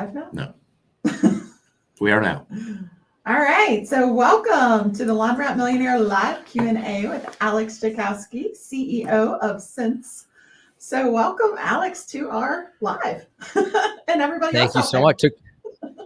live now? No. We are now. All right. So welcome to the Laundromat Millionaire live Q&A with Alex Jekowsky, CEO of Cents. So welcome, Alex, to our live. And everybody Thank else you out so there. much.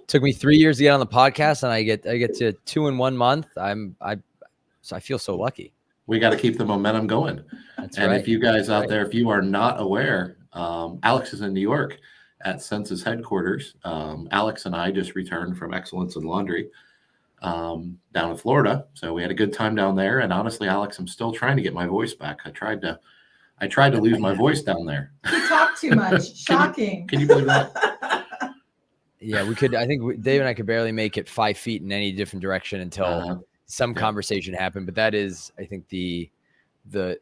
Took me 3 years to get on the podcast, and I get to 2 in 1 month. So I feel so lucky. We got to keep the momentum going. That's and right. If you guys out there, if you are not aware, Alex is in New York at Cents' headquarters. Alex and I just returned from Excellence in Laundry down in Florida. So we had a good time down there. And honestly, Alex, I'm still trying to get my voice back. I tried to lose my voice down there. You talk too much. Shocking. Can you believe that? Yeah, we could. I think Dave and I could barely make it 5 feet in any different direction until some conversation happened. But that is, I think, the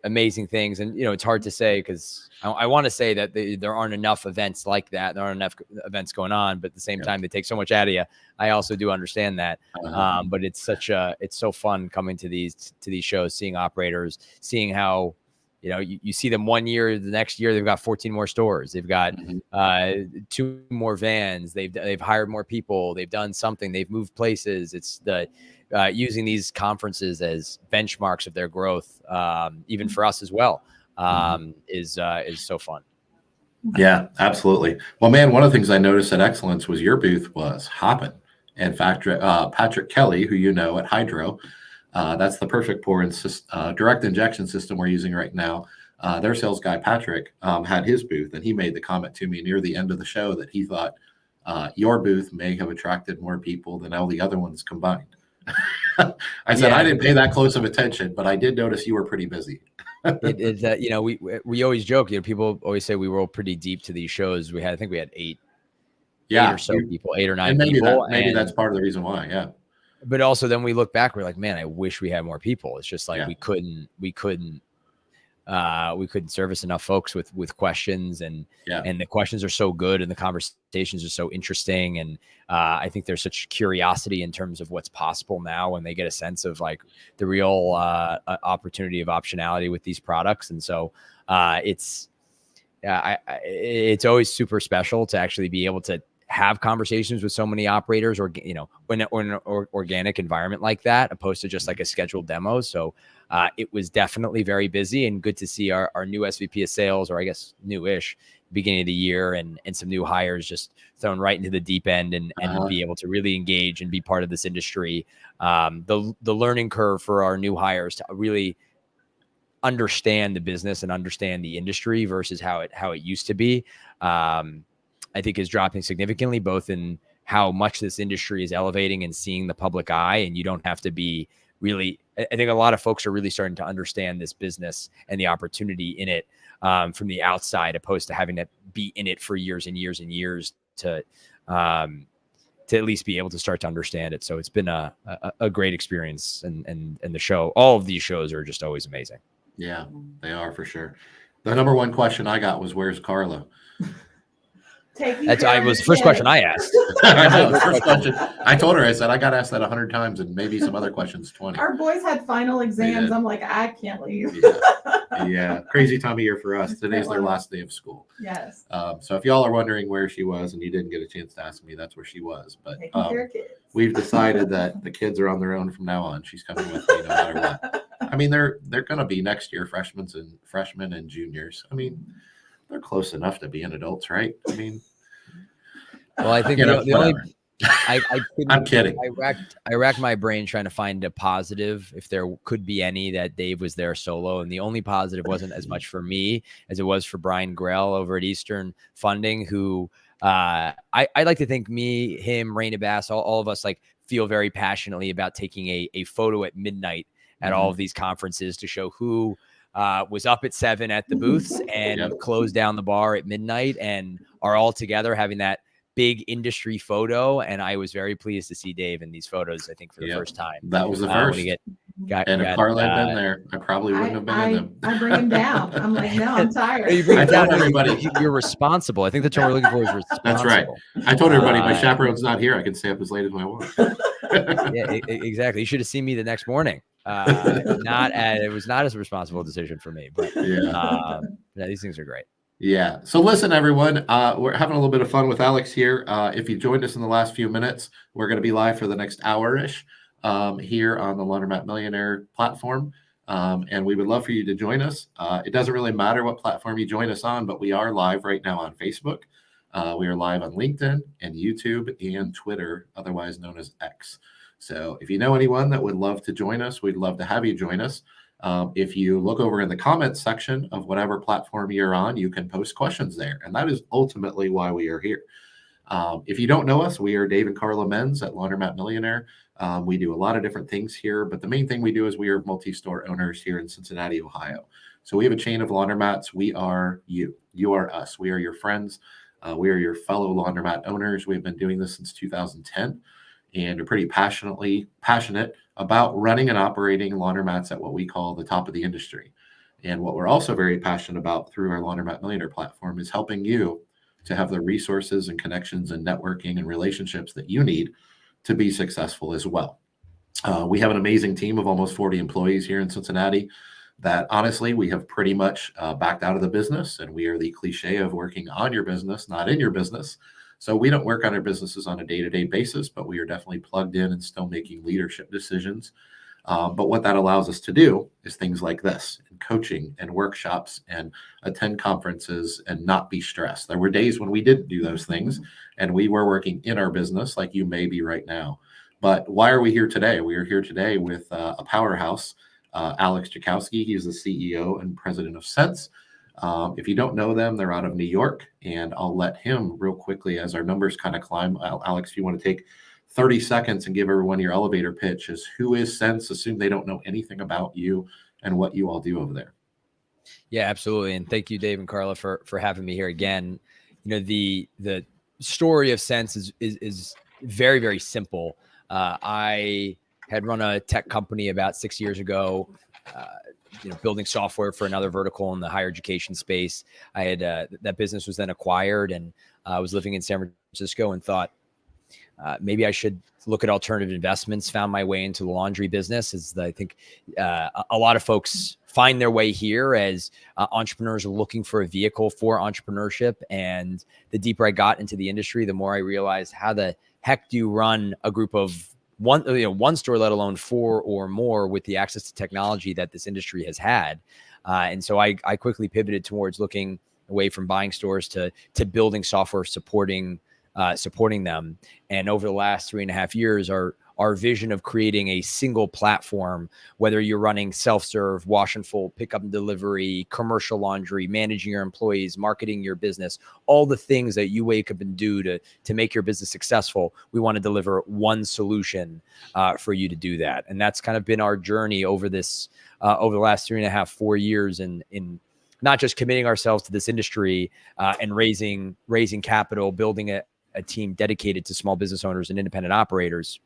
amazing things. And, it's hard to say because I want to say that there aren't enough events like that. There aren't enough events going on. But at the same time, they take so much out of you. I also do understand that. But it's so fun coming to these shows, seeing operators, seeing how, you see them 1 year, the next year they've got 14 more stores. They've got 2 more vans. They've hired more people. They've done something. They've moved places. It's using these conferences as benchmarks of their growth, even for us as well, is so fun. Yeah, absolutely. Well, man, one of the things I noticed at Excellence was your booth was hopping. In fact, Patrick Kelly, who you know at Hydro, that's the perfect pour and direct injection system we're using right now. Their sales guy, Patrick, had his booth, and he made the comment to me near the end of the show that he thought your booth may have attracted more people than all the other ones combined. I said, I didn't pay that close of attention, but I did notice you were pretty busy. We always joke, people always say we roll pretty deep to these shows. I think we had eight or so people, 8 or 9 and maybe people. Maybe that's part of the reason why. Yeah. But also then we look back, we're like, man, I wish we had more people. It's just like, we couldn't service enough folks with questions and the questions are so good and the conversations are so interesting. And I think there's such curiosity in terms of what's possible now when they get a sense of like the real opportunity of optionality with these products. And so it's always super special to actually be able to have conversations with so many operators or, when an organic environment like that, opposed to just like a scheduled demo. So it was definitely very busy and good to see our new SVP of sales, or I guess newish, beginning of the year, and some new hires just thrown right into the deep end and be able to really engage and be part of this industry. The learning curve for our new hires to really understand the business and understand the industry versus how it used to be, I think is dropping significantly, both in how much this industry is elevating and seeing the public eye. And you don't have to be really, I think a lot of folks are really starting to understand this business and the opportunity in it from the outside, opposed to having to be in it for years and years and years to at least be able to start to understand it. So it's been a great experience, and the show, all of these shows are just always amazing. Yeah, they are for sure. The number one question I got was, where's Carla? That was the first question I asked. First question. I told her, I said, I got asked that 100 times and maybe some other questions 20. Our boys had final exams. I'm like, I can't leave. Yeah. Crazy time of year for us. Today's their last day of school. Yes. So if y'all are wondering where she was and you didn't get a chance to ask me, that's where she was. But taking care of kids. We've decided that the kids are on their own from now on. She's coming with me no matter what. I mean, they're going to be next year freshmen and juniors. I mean, they're close enough to being adults, right? I mean, well, I think I'm kidding. I racked my brain trying to find a positive, if there could be any, that Dave was there solo. And the only positive wasn't as much for me as it was for Brian Grell over at Eastern Funding, who I like to think him, Raina Bass, all of us like feel very passionately about taking a photo at midnight at all of these conferences to show who was up at 7 at the booths and closed down the bar at midnight and are all together having that big industry photo. And I was very pleased to see Dave in these photos, I think, for the first time. That was the first. And if Carla had been there, I probably wouldn't have been in them. I bring him down. I'm like, no, I'm tired. You bring him down, everybody. You're responsible. I think the term we're looking for is responsible. That's right. I told everybody my chaperone's not here. I can stay up as late as I want. Yeah, exactly. You should have seen me the next morning. It was not a responsible decision for me, but these things are great. Yeah. So listen, everyone, we're having a little bit of fun with Alex here. If you joined us in the last few minutes, we're going to be live for the next hour-ish here on the Laundromat Millionaire platform. And we would love for you to join us. It doesn't really matter what platform you join us on, but we are live right now on Facebook. We are live on LinkedIn and YouTube and Twitter, otherwise known as X. So if you know anyone that would love to join us, we'd love to have you join us. If you look over in the comments section of whatever platform you're on, you can post questions there. And that is ultimately why we are here. If you don't know us, we are Dave and Carla Menz at Laundromat Millionaire. We do a lot of different things here, but the main thing we do is we are multi-store owners here in Cincinnati, Ohio. So we have a chain of laundromats. We are you. You are us. We are your friends. We are your fellow laundromat owners. We've been doing this since 2010 and are pretty passionate about running and operating laundromats at what we call the top of the industry. And what we're also very passionate about through our Laundromat Millionaire platform is helping you to have the resources and connections and networking and relationships that you need to be successful as well. We have an amazing team of almost 40 employees here in Cincinnati that honestly, we have pretty much backed out of the business, and we are the cliche of working on your business, not in your business. So we don't work on our businesses on a day-to-day basis, but we are definitely plugged in and still making leadership decisions. But what that allows us to do is things like this, and coaching and workshops and attend conferences and not be stressed. There were days when we didn't do those things and we were working in our business like you may be right now. But why are we here today? We are here today with a powerhouse, Alex Jekowsky. He's the CEO and president of Cents. If you don't know them, they're out of New York, and I'll let him real quickly as our numbers kind of climb. Alex, if you want to take 30 seconds and give everyone your elevator pitch is who is Cents? Assume they don't know anything about you and what you all do over there. Yeah, absolutely. And thank you, Dave and Carla, for having me here again. You know, the story of Cents is very, very simple. I had run a tech company about 6 years ago, building software for another vertical in the higher education space. I had that business was then acquired, and I was living in San Francisco and thought maybe I should look at alternative investments. Found my way into the laundry business. As I think a lot of folks find their way here as entrepreneurs are looking for a vehicle for entrepreneurship. And the deeper I got into the industry, the more I realized how the heck do you run a group of one store, let alone 4 or more, with the access to technology that this industry has had. And so I quickly pivoted towards looking away from buying stores to building software supporting them. And over the last 3.5 years, our vision of creating a single platform, whether you're running self-serve, wash and fold, pickup and delivery, commercial laundry, managing your employees, marketing your business, all the things that you wake up and do to make your business successful, we want to deliver one solution for you to do that. And that's kind of been our journey over the last 3.5, 4 years in not just committing ourselves to this industry and raising capital, building a team dedicated to small business owners and independent operators,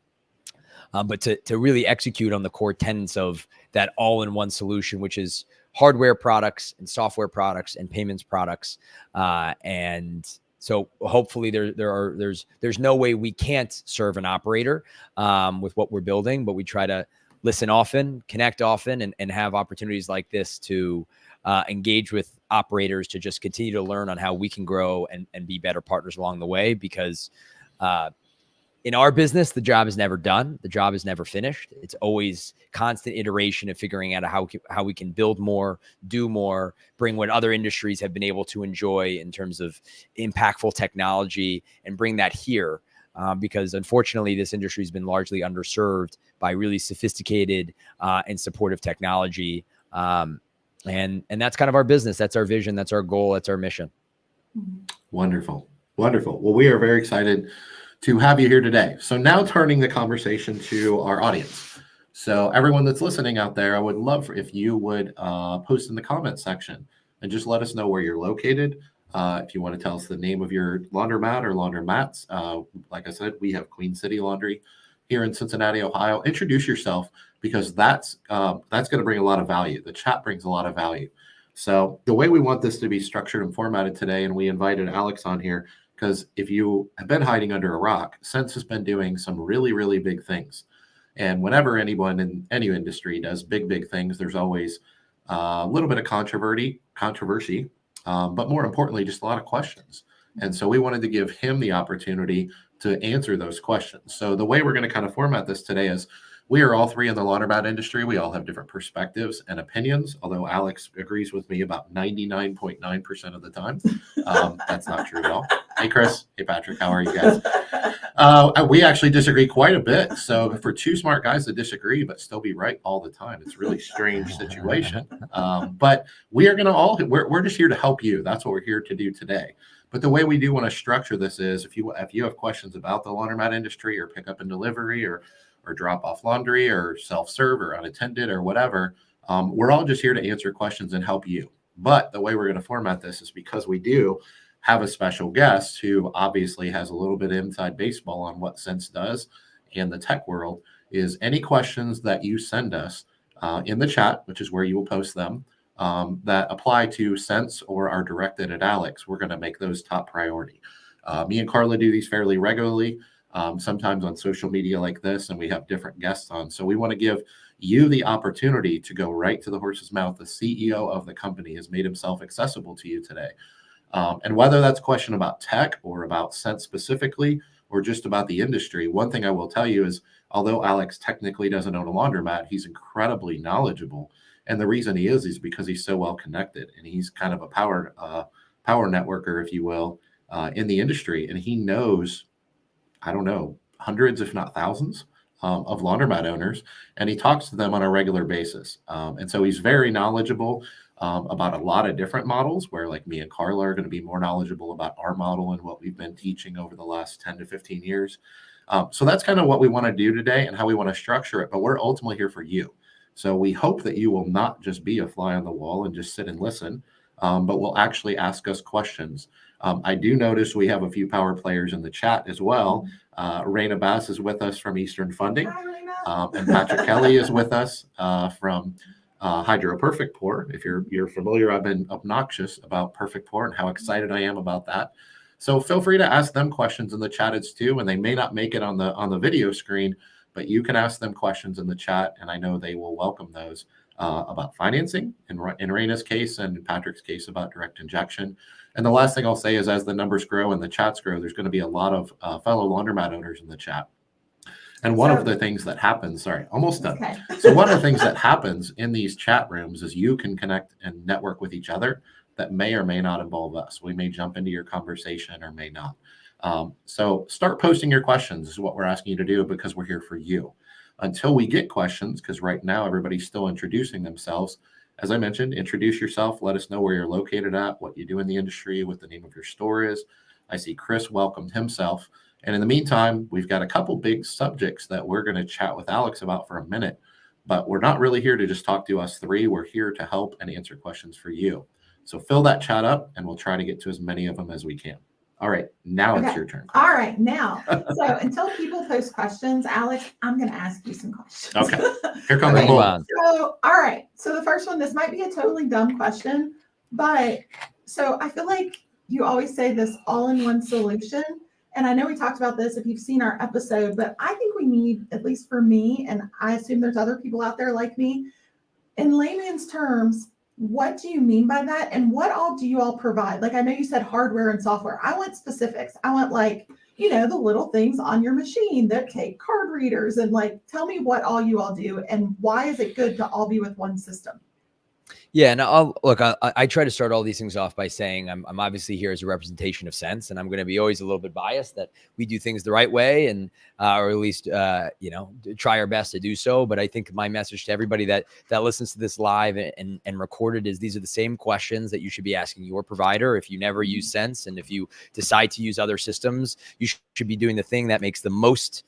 but to really execute on the core tenets of that all-in-one solution, which is hardware products and software products and payments products. And so hopefully there's no way we can't serve an operator with what we're building, but we try to listen often, connect often, and have opportunities like this to engage with operators to just continue to learn on how we can grow and be better partners along the way. Because in our business, the job is never done. The job is never finished. It's always constant iteration of figuring out how we can build more, do more, bring what other industries have been able to enjoy in terms of impactful technology, and bring that here. Because unfortunately, this industry has been largely underserved by really sophisticated and supportive technology. And that's kind of our business. That's our vision. That's our goal. That's our mission. Wonderful. Wonderful. Well, we are very excited to have you here today. So now turning the conversation to our audience. So everyone that's listening out there, I would love if you would post in the comments section and just let us know where you're located. If you want to tell us the name of your laundromat or laundromats. Like I said, we have Queen City Laundry here in Cincinnati, Ohio. Introduce yourself, because that's going to bring a lot of value. The chat brings a lot of value. So the way we want this to be structured and formatted today, and we invited Alex on here, because if you have been hiding under a rock, Cents has been doing some really, really big things. And whenever anyone in any industry does big things, there's always a little bit of controversy. but more importantly, just a lot of questions. And so we wanted to give him the opportunity to answer those questions. So the way we're going to kind of format this today is we are all three in the laundromat industry. We all have different perspectives and opinions, although Alex agrees with me about 99.9% of the time. That's not true at all. Hey, Chris. Hey, Patrick. How are you guys? We actually disagree quite a bit. So for two smart guys to disagree but still be right all the time, it's a really strange situation. But we are going to we're just here to help you. That's what we're here to do today. But the way we do want to structure this is if you have questions about the laundromat industry or pickup and delivery or drop off laundry or self-serve or unattended or whatever, we're all just here to answer questions and help you. But the way we're going to format this is because we do have a special guest who obviously has a little bit of inside baseball on what Cents does in the tech world, is any questions that you send us in the chat, which is where you will post them, that apply to Cents or are directed at Alex, we're going to make those top priority. Me and Carla do these fairly regularly, sometimes on social media like this, and we have different guests on. So we want to give you the opportunity to go right to the horse's mouth. The CEO of the company has made himself accessible to you today. And whether that's a question about tech or about Cents specifically, or just about the industry, one thing I will tell you is, although Alex technically doesn't own a laundromat, he's incredibly knowledgeable. And the reason he is because he's so well connected, and he's kind of a power networker, if you will, in the industry. And he knows, I don't know, hundreds, if not thousands, of laundromat owners, and he talks to them on a regular basis. And so he's very knowledgeable about a lot of different models, where like me and Carla are going to be more knowledgeable about our model and what we've been teaching over the last 10 to 15 years. So that's kind of what we want to do today and how we want to structure it. But we're ultimately here for you. So we hope that you will not just be a fly on the wall and just sit and listen, but will actually ask us questions. I do notice we have a few power players in the chat as well. Raina Bass is with us from Eastern Funding. Hi, And Patrick Kelly is with us from Hydro Perfect Pour. If you're familiar, I've been obnoxious about Perfect Pour and how excited I am about that. So feel free to ask them questions in the chat too, and they may not make it on the video screen, but you can ask them questions in the chat, and I know they will welcome those about financing in Raina's case, and in Patrick's case about direct injection. And the last thing I'll say is, as the numbers grow and the chats grow, there's going to be a lot of fellow laundromat owners in the chat. And one of the things that happens, almost done. Okay. So one of the things that happens in these chat rooms is you can connect and network with each other that may or may not involve us. We may jump into your conversation or may not. So start posting your questions is what we're asking you to do, because we're here for you. Until we get questions, because right now everybody's still introducing themselves. As I mentioned, introduce yourself. Let us know where you're located at, what you do in the industry, what the name of your store is. I see Chris welcomed himself. And in the meantime, we've got a couple big subjects that we're going to chat with Alex about for a minute. But we're not really here to just talk to us three. We're here to help and answer questions for you. So fill that chat up, and we'll try to get to as many of them as we can. All right, now it's your turn. All right, now. So until people post questions, Alex, I'm going to ask you some questions. Okay, here comes the bull. So, all right. So the first one, this might be a totally dumb question, but so I feel like you always say this all-in-one solution. And I know we talked about this if you've seen our episode, but I think we need, at least for me, and I assume there's other people out there like me, in layman's terms, what do you mean by that? And what all do you all provide? Like, I know you said hardware and software. I want specifics. I want, like, you know, the little things on your machine that take card readers, and like, tell me what all you all do and why is it good to all be with one system? Yeah, and I try to start all these things off by saying I'm obviously here as a representation of Cents, and I'm going to be always a little bit biased that we do things the right way, and or at least try our best to do so. But I think my message to everybody that listens to this live and recorded is these are the same questions that you should be asking your provider. If you never use Cents, and if you decide to use other systems, you should be doing the thing that makes the most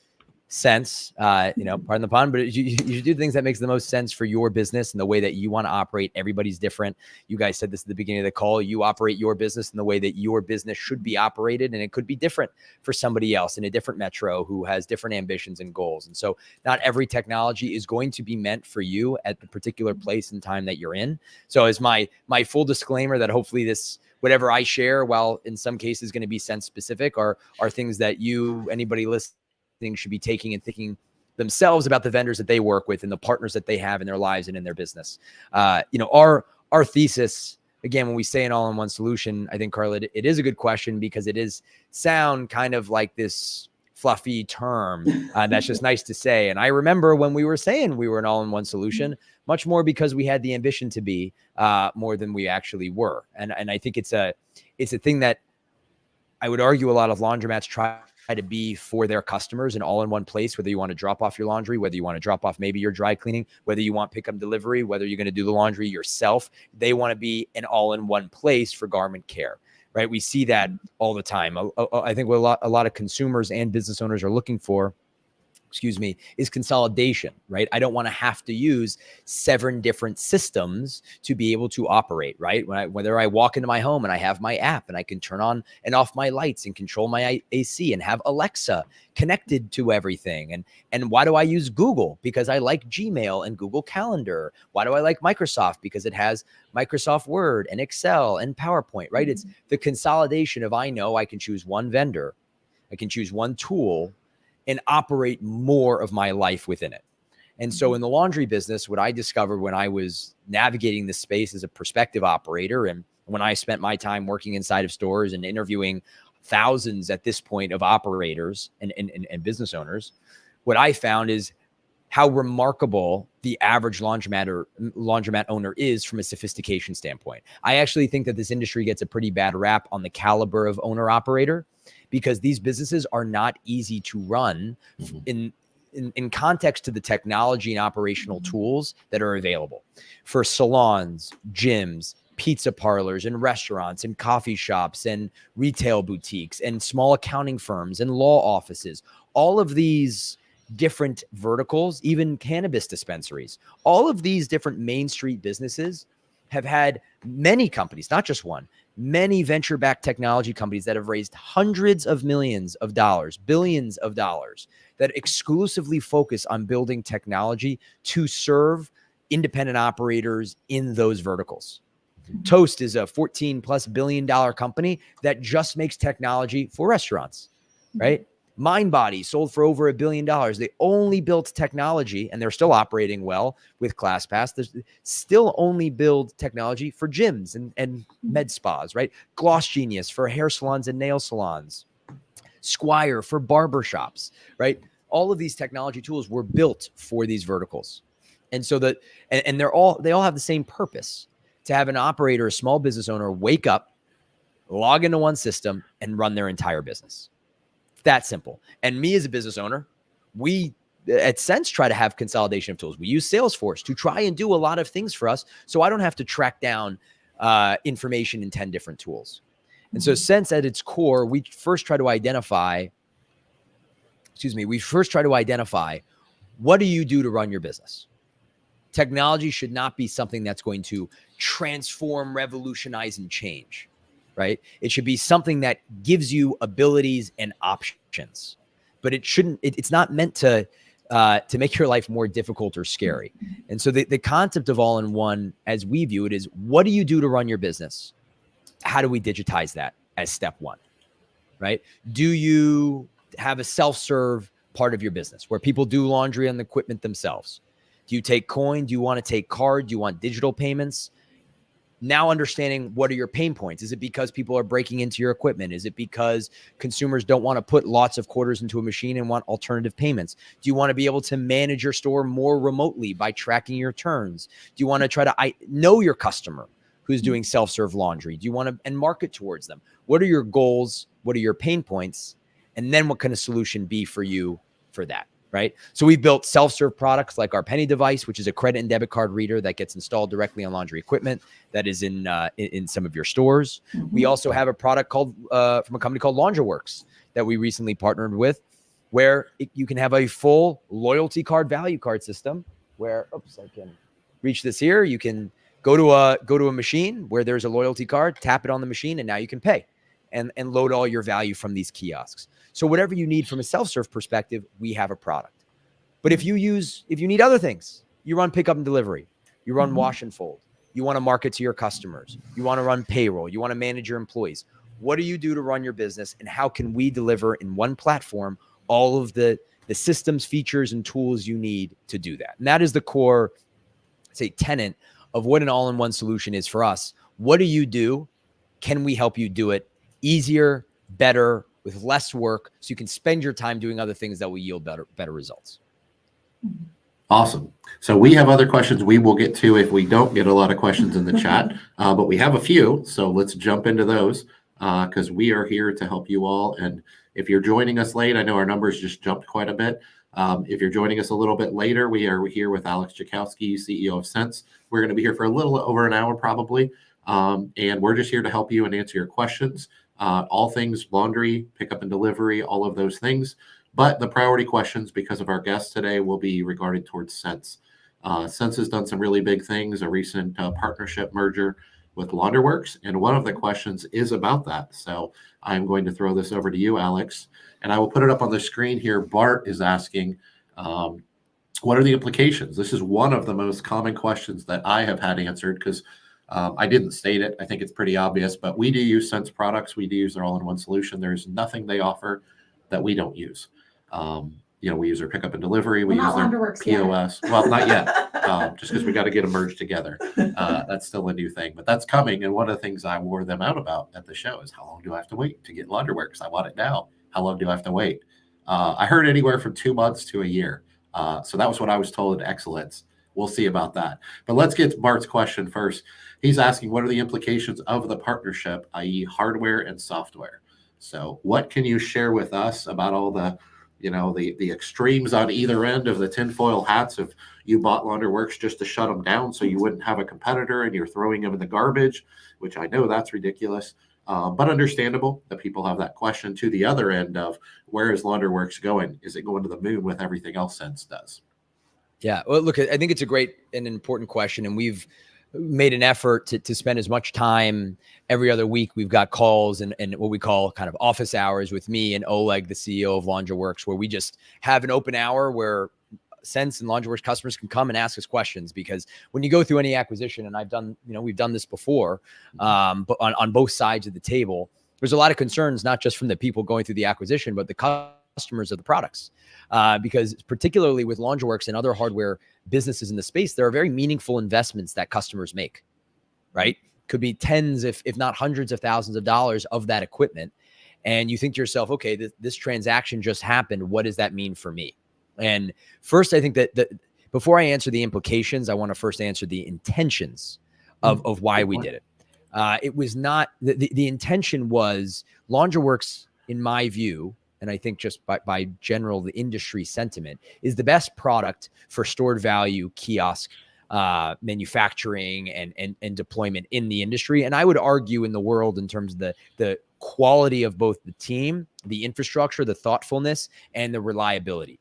sense, pardon the pun, but you should do things that makes the most sense for your business and the way that you want to operate. Everybody's different. You guys said this at the beginning of the call. You operate your business in the way that your business should be operated, and it could be different for somebody else in a different metro who has different ambitions and goals. And so not every technology is going to be meant for you at the particular place and time that you're in. So as my full disclaimer that hopefully this, whatever I share, while in some cases going to be Cents specific, are things that anybody listening should be taking and thinking themselves about the vendors that they work with and the partners that they have in their lives and in their business. Our thesis again, when we say an all-in-one solution, I think, Carla, it is a good question because it is sound kind of like this fluffy term that's just nice to say. And I remember when we were saying we were an all-in-one solution, much more because we had the ambition to be more than we actually were. And I think it's a thing that I would argue a lot of laundromats try to be for their customers, an all-in-one place, whether you want to drop off your laundry, whether you want to drop off maybe your dry cleaning, whether you want pickup delivery, whether you're going to do the laundry yourself. They want to be an all-in-one place for garment care, right? We see that all the time. I think what a lot of consumers and business owners are looking for, is consolidation, right? I don't want to have to use 7 different systems to be able to operate, right? Whether I walk into my home and I have my app and I can turn on and off my lights and control my AC and have Alexa connected to everything. And why do I use Google? Because I like Gmail and Google Calendar. Why do I like Microsoft? Because it has Microsoft Word and Excel and PowerPoint, right? It's the consolidation of, I know I can choose one vendor, I can choose one tool, and operate more of my life within it. And so in the laundry business, what I discovered when I was navigating this space as a prospective operator, and when I spent my time working inside of stores and interviewing thousands at this point of operators and business owners, what I found is how remarkable the average laundromat owner is from a sophistication standpoint. I actually think that this industry gets a pretty bad rap on the caliber of owner operator, because these businesses are not easy to run in context to the technology and operational tools that are available for salons, gyms, pizza parlors, and restaurants, and coffee shops, and retail boutiques, and small accounting firms, and law offices. All of these different verticals, even cannabis dispensaries, all of these different Main Street businesses have had many companies, not just one, many venture-backed technology companies that have raised hundreds of millions of dollars, billions of dollars, that exclusively focus on building technology to serve independent operators in those verticals. Toast is a $14+ billion company that just makes technology for restaurants, right? MindBody sold for over $1 billion. They only built technology, and they're still operating well with ClassPass. They still only build technology for gyms and med spas, right? Gloss Genius for hair salons and nail salons. Squire for barbershops, right? All of these technology tools were built for these verticals. And so they all have the same purpose: to have an operator, a small business owner, wake up, log into one system, and run their entire business. That simple. And me as a business owner, we at Cents try to have consolidation of tools. We use Salesforce to try and do a lot of things for us, so I don't have to track down information in 10 different tools. And so Cents at its core, we first try to identify what do you do to run your business? Technology should not be something that's going to transform, revolutionize, and change. Right? It should be something that gives you abilities and options, but it's not meant to make your life more difficult or scary. And so the concept of all-in-one, as we view it, is what do you do to run your business? How do we digitize that as step one, right? Do you have a self-serve part of your business where people do laundry on the equipment themselves? Do you take coin? Do you want to take card? Do you want digital payments? Now understanding what are your pain points. Is it because people are breaking into your equipment? Is it because consumers don't want to put lots of quarters into a machine and want alternative payments? Do you want to be able to manage your store more remotely by tracking your turns? Do you want to try to know your customer who's doing self-serve laundry? Do you want to and market towards them? What are your goals? What are your pain points? And then what can a solution be for you for that? Right? So we've built self-serve products like our Penny device, which is a credit and debit card reader that gets installed directly on laundry equipment that is in some of your stores. We also have a product called from a company called LaundryWorks that we recently partnered with, where you can have a full loyalty card value card system where, I can reach this here. You can go to a machine where there's a loyalty card, tap it on the machine, and now you can pay and load all your value from these kiosks. So whatever you need from a self-serve perspective, we have a product. But if you need other things, you run pickup and delivery, you run wash and fold, you want to market to your customers, you want to run payroll, you want to manage your employees. What do you do to run your business, and how can we deliver in one platform all of the systems, features, and tools you need to do that? And that is the core, tenet of what an all-in-one solution is for us. What do you do? Can we help you do it easier, better, with less work, so you can spend your time doing other things that will yield better results? Awesome. So we have other questions we will get to if we don't get a lot of questions in the chat, but we have a few. So let's jump into those because we are here to help you all. And if you're joining us late, I know our numbers just jumped quite a bit. If you're joining us a little bit later, we are here with Alex Jekowsky, CEO of Cents. We're going to be here for a little over an hour probably. And we're just here to help you and answer your questions. All things laundry, pickup and delivery, all of those things. But the priority questions, because of our guests today, will be regarded towards Cents. Cents has done some really big things, a recent partnership merger with Laundroworks, and one of the questions is about that. So I'm going to throw this over to you, Alex, and I will put it up on the screen here. Bart is asking, what are the implications? This is one of the most common questions that I have had answered because I didn't state it. I think it's pretty obvious, but we do use Cents products. We do use their all-in-one solution. There's nothing they offer that we don't use. We use their pickup and delivery. We use their POS. Yet. Well, not yet, just because we got to get them merged together. That's still a new thing, but that's coming. And one of the things I wore them out about at the show is how long do I have to wait to get Laundroworks? I want it now. How long do I have to wait? I heard anywhere from 2 months to a year. So that was what I was told at Excellence. We'll see about that. But let's get to Bart's question first. He's asking, what are the implications of the partnership, i.e. hardware and software? So what can you share with us about all the extremes on either end of the tinfoil hats of you bought Laundroworks just to shut them down so you wouldn't have a competitor and you're throwing them in the garbage, which I know that's ridiculous, but understandable that people have that question, to the other end of where is Laundroworks going? Is it going to the moon with everything else Cents does? Yeah, well, look, I think it's a great and important question, and we've made an effort to spend as much time every other week. We've got calls and what we call kind of office hours with me and Oleg, the CEO of Laundroworks, where we just have an open hour where Cents and Laundroworks customers can come and ask us questions. Because when you go through any acquisition, and we've done this before, but on both sides of the table, there's a lot of concerns, not just from the people going through the acquisition, but the customers of the products. Because particularly with Laundroworks and other hardware businesses in the space, there are very meaningful investments that customers make, right? Could be tens, if not hundreds of thousands of dollars of that equipment. And you think to yourself, okay, this transaction just happened. What does that mean for me? And first, I think that before I answer the implications, I want to first answer the intentions of why we did it. It was not, the intention was Laundroworks, in my view, and I think just by general, the industry sentiment, is the best product for stored value kiosk manufacturing and deployment in the industry. And I would argue in the world in terms of the quality of both the team, the infrastructure, the thoughtfulness, and the reliability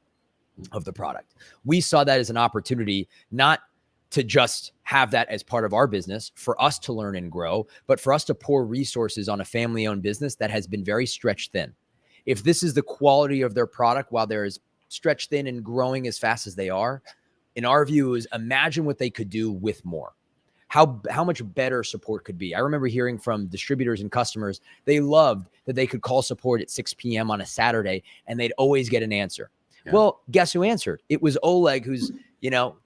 of the product. We saw that as an opportunity, not to just have that as part of our business, for us to learn and grow, but for us to pour resources on a family-owned business that has been very stretched thin. If this is the quality of their product while they're as stretched thin and growing as fast as they are, in our view, is imagine what they could do with more. How much better support could be. I remember hearing from distributors and customers, they loved that they could call support at 6 p.m. on a Saturday and they'd always get an answer. Yeah. Well, guess who answered? It was Oleg, who's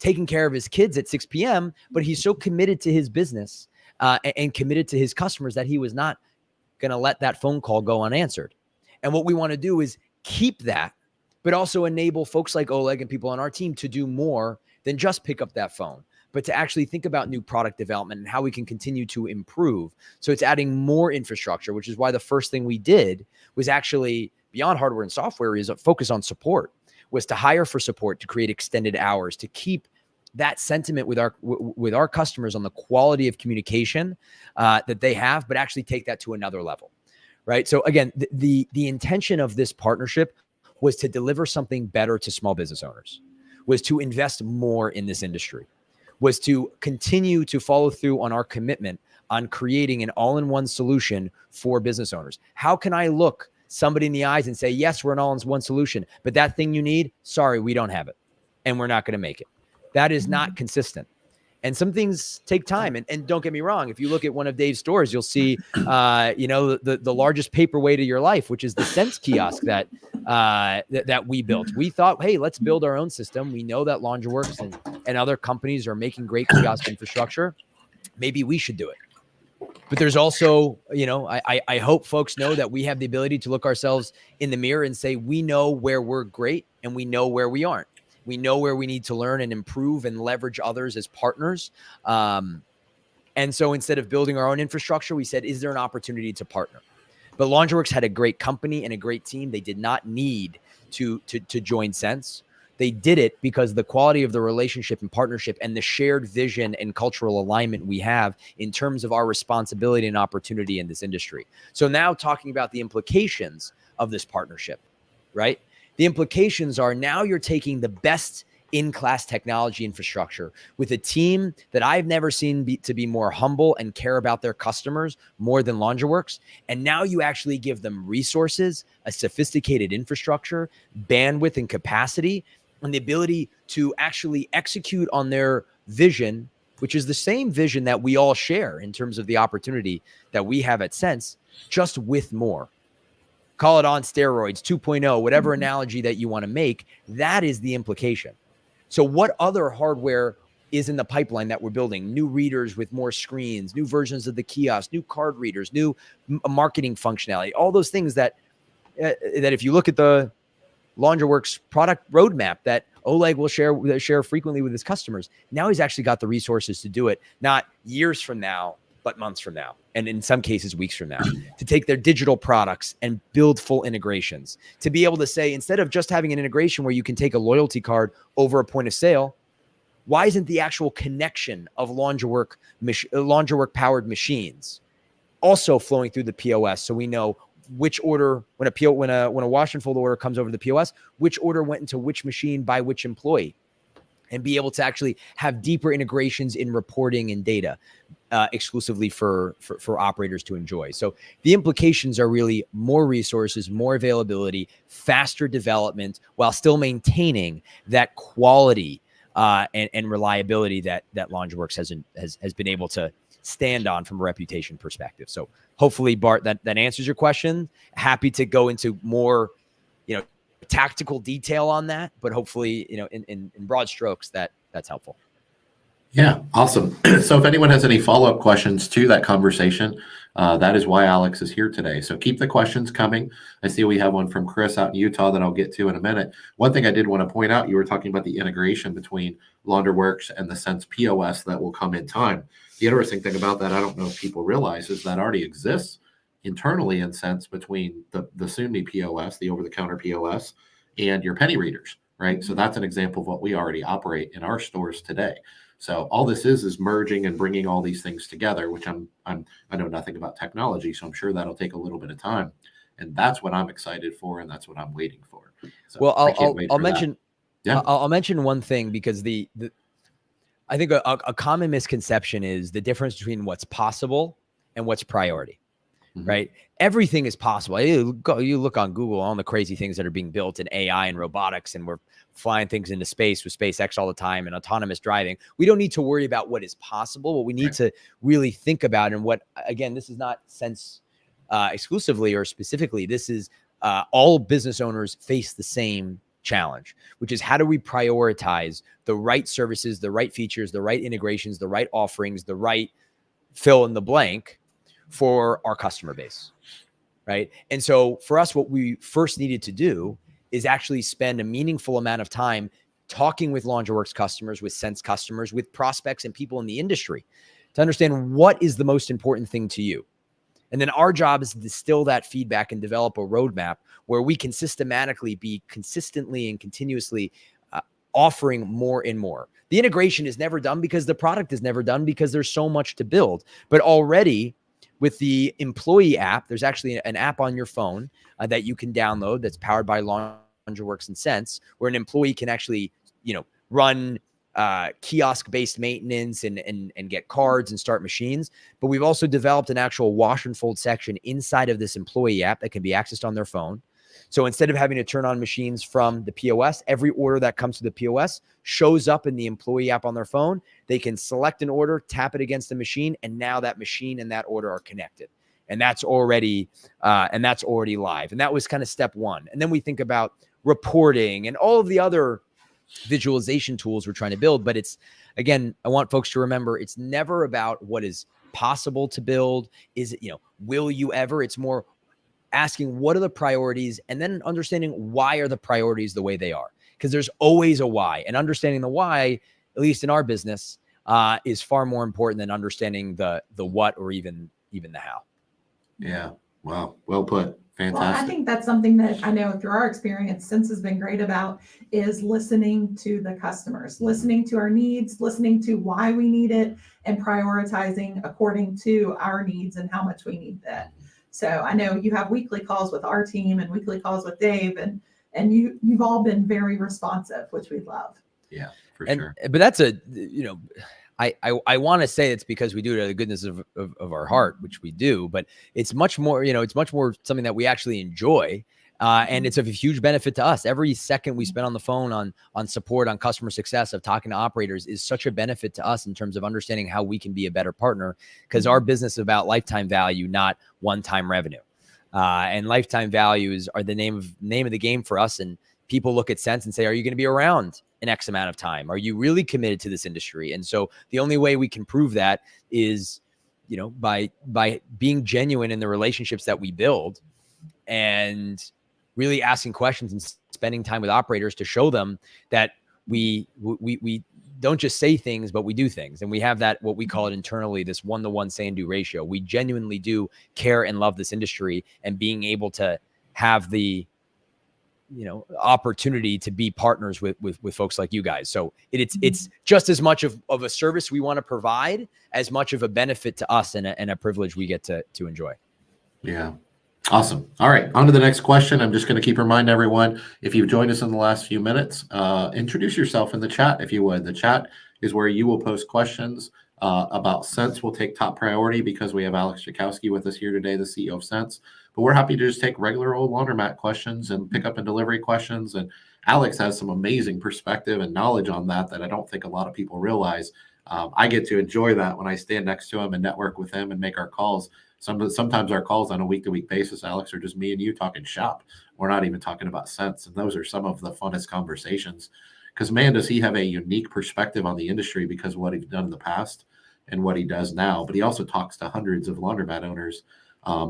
taking care of his kids at 6 p.m., but he's so committed to his business and committed to his customers that he was not going to let that phone call go unanswered. And what we want to do is keep that, but also enable folks like Oleg and people on our team to do more than just pick up that phone, but to actually think about new product development and how we can continue to improve. So it's adding more infrastructure, which is why the first thing we did was actually, beyond hardware and software, is a focus on support, was to hire for support, to create extended hours, to keep that sentiment with our customers on the quality of communication that they have, but actually take that to another level. Right. So again, the intention of this partnership was to deliver something better to small business owners, was to invest more in this industry, was to continue to follow through on our commitment on creating an all-in-one solution for business owners. How can I look somebody in the eyes and say, yes, we're an all-in-one solution, but that thing you need, sorry, we don't have it, and we're not going to make it. That is not consistent. And some things take time. And don't get me wrong. If you look at one of Dave's stores, you'll see, the largest paperweight of your life, which is the Cents kiosk that we built. We thought, hey, let's build our own system. We know that Laundroworks and other companies are making great kiosk infrastructure. Maybe we should do it. But there's also, I hope folks know that we have the ability to look ourselves in the mirror and say, we know where we're great and we know where we aren't. We know where we need to learn and improve and leverage others as partners. And so instead of building our own infrastructure, we said, is there an opportunity to partner? But Laundroworks had a great company and a great team. They did not need to join Cents. They did it because the quality of the relationship and partnership and the shared vision and cultural alignment we have in terms of our responsibility and opportunity in this industry. So now talking about the implications of this partnership, right? The implications are now you're taking the best in-class technology infrastructure with a team that I've never seen to be more humble and care about their customers more than Laundroworks. And now you actually give them resources, a sophisticated infrastructure, bandwidth and capacity, and the ability to actually execute on their vision, which is the same vision that we all share in terms of the opportunity that we have at Cents, just with more. Call it on steroids, 2.0, whatever analogy that you want to make, that is the implication. So what other hardware is in the pipeline that we're building? New readers with more screens, new versions of the kiosk, new card readers, new marketing functionality, all those things that if you look at the Laundroworks product roadmap that Oleg will share frequently with his customers, now he's actually got the resources to do it, not years from now, but months from now, and in some cases, weeks from now, to take their digital products and build full integrations, to be able to say, instead of just having an integration where you can take a loyalty card over a point of sale, why isn't the actual connection of Laundrowork powered machines also flowing through the POS? So we know which order, when a wash and fold order comes over the POS, which order went into which machine by which employee, and be able to actually have deeper integrations in reporting and data exclusively for operators to enjoy. So the implications are really more resources, more availability, faster development, while still maintaining that quality and reliability that Laundroworks has been able to stand on from a reputation perspective. So hopefully, Bart, that answers your question. Happy to go into more, tactical detail on that, but hopefully, in broad strokes, that's helpful. Yeah, awesome. So if anyone has any follow-up questions to that conversation, that is why Alex is here today. So keep the questions coming. I see we have one from Chris out in Utah that I'll get to in a minute. One thing I did want to point out, you were talking about the integration between Laundroworks and the Cents POS that will come in time. The interesting thing about that, I don't know if people realize, is that already exists internally in Cents between the soon-be POS, the over-the-counter POS, and your penny readers, right? So that's an example of what we already operate in our stores today. So all this is merging and bringing all these things together, which I know nothing about technology, so I'm sure that'll take a little bit of time, and that's what I'm excited for, and that's what I'm waiting for. So well, I'll mention, yeah. I'll mention one thing, because I think a common misconception is the difference between what's possible and what's priority. Right? Everything is possible. You look on Google, all the crazy things that are being built in AI and robotics, and we're flying things into space with SpaceX all the time and autonomous driving. We don't need to worry about what is possible. What we need to really think about, and what, again, this is not Cents exclusively or specifically, this is all business owners face the same challenge, which is, how do we prioritize the right services, the right features, the right integrations, the right offerings, the right fill in the blank for our customer base, right? And so for us, what we first needed to do is actually spend a meaningful amount of time talking with Laundroworks customers, with Cents customers, with prospects and people in the industry to understand what is the most important thing to you. And then our job is to distill that feedback and develop a roadmap where we can systematically be consistently and continuously offering more and more. The integration is never done because the product is never done, because there's so much to build. But already, with the employee app, there's actually an app on your phone that you can download that's powered by Laundroworks and Cents, where an employee can actually, run kiosk-based maintenance and get cards and start machines. But we've also developed an actual wash and fold section inside of this employee app that can be accessed on their phone. So instead of having to turn on machines from the POS, every order that comes to the POS shows up in the employee app on their phone. They can select an order, tap it against the machine, and now that machine and that order are connected. And that's already live. And that was kind of step one. And then we think about reporting and all of the other visualization tools we're trying to build. But it's, again, I want folks to remember, it's never about what is possible to build? Is it, will you ever? It's more asking what are the priorities, and then understanding why are the priorities the way they are, because there's always a why, and understanding the why, at least in our business, is far more important than understanding the what or even the how. Yeah. Wow. Well put. Fantastic. Well, I think that's something that I know through our experience, Sense has been great about, is listening to the customers, listening to our needs, listening to why we need it, and prioritizing according to our needs and how much we need that. So I know you have weekly calls with our team and weekly calls with Dave, and you've all been very responsive, which we love. Yeah, for sure. But that's I want to say it's because we do it out of the goodness of our heart, which we do, but it's much more, it's much more something that we actually enjoy. And it's of a huge benefit to us. Every second we spend on the phone on support, on customer success, of talking to operators is such a benefit to us in terms of understanding how we can be a better partner, because our business is about lifetime value, not one-time revenue. And lifetime values are the name of the game for us. And people look at Cents and say, are you going to be around an X amount of time? Are you really committed to this industry? And so the only way we can prove that is, by being genuine in the relationships that we build, and really asking questions and spending time with operators to show them that we don't just say things, but we do things. And we have that, what we call it internally, this 1-to-1 say and do ratio. We genuinely do care and love this industry, and being able to have the opportunity to be partners with folks like you guys. So it's just as much of a service we want to provide, as much of a benefit to us, and a privilege we get to enjoy. Yeah. Awesome. All right. On to the next question. I'm just going to keep reminding everyone, if you've joined us in the last few minutes, introduce yourself in the chat, if you would. The chat is where you will post questions about Cents. We'll take top priority because we have Alex Jekowsky with us here today, the CEO of Cents. But we're happy to just take regular old laundromat questions and pickup and delivery questions. And Alex has some amazing perspective and knowledge on that I don't think a lot of people realize. I get to enjoy that when I stand next to him and network with him and make our calls. Sometimes our calls on a week-to-week basis, Alex, are just me and you talking shop. We're not even talking about Cents. And those are some of the funnest conversations, because, man, does he have a unique perspective on the industry because of what he's done in the past and what he does now. But he also talks to hundreds of laundromat owners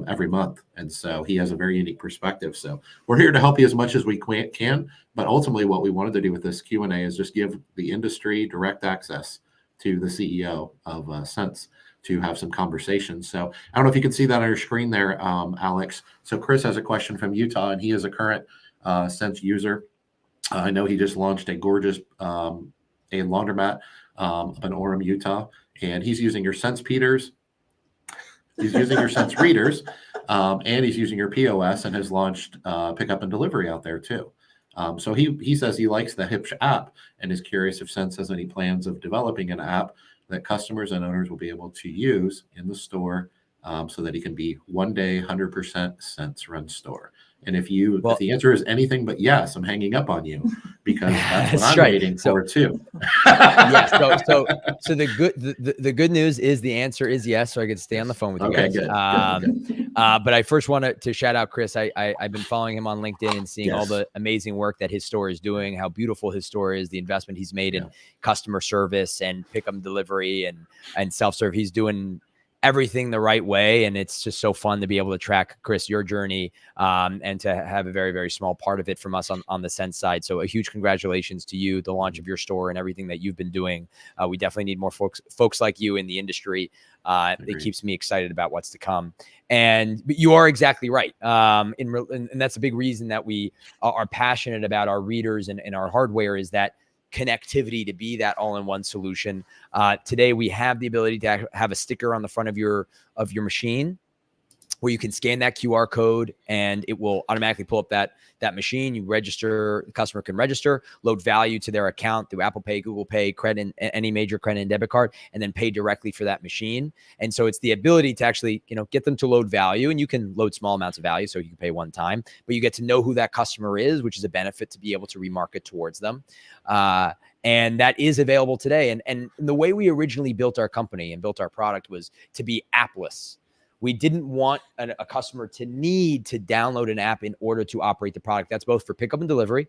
every month. And so he has a very unique perspective. So we're here to help you as much as we can. But ultimately, what we wanted to do with this Q&A is just give the industry direct access to the CEO of Cents to have some conversations. So I don't know if you can see that on your screen there, Alex. So Chris has a question from Utah, and he is a current Cents user. I know he just launched a gorgeous a laundromat up in Orem, Utah, and he's using your Cents Peters. He's using your Cents readers, and he's using your POS, and has launched pickup and delivery out there too. So he says he likes the Hipsh app and is curious if Cents has any plans of developing an app that customers and owners will be able to use in the store, so that he can be one day 100% Cents run store. And if the answer is anything but yes, I'm hanging up on you, because that's what I'm waiting for too. Yes. So the good news is the answer is yes. So I get to stay on the phone with you guys. Good. But I first want to shout out Chris. I've been following him on LinkedIn and seeing all the amazing work that his store is doing, how beautiful his store is, the investment he's made in customer service and pick up delivery and self-serve. He's doing everything the right way. And it's just so fun to be able to track, Chris, your journey, and to have a very, very small part of it from us on the Cents side. So a huge congratulations to you, the launch of your store and everything that you've been doing. We definitely need more folks like you in the industry. It keeps me excited about what's to come. But you are exactly right. And that's a big reason that we are passionate about our readers and our hardware, is that connectivity to be that all-in-one solution. Today, we have the ability to have a sticker on the front of your machine where you can scan that QR code and it will automatically pull up that machine. You register, the customer can register, load value to their account through Apple Pay, Google Pay, credit, any major credit and debit card, and then pay directly for that machine. And so it's the ability to actually, get them to load value, and you can load small amounts of value so you can pay one time, but you get to know who that customer is, which is a benefit to be able to remarket towards them. And that is available today. And the way we originally built our company and built our product was to be appless. We didn't want a customer to need to download an app in order to operate the product. That's both for pickup and delivery,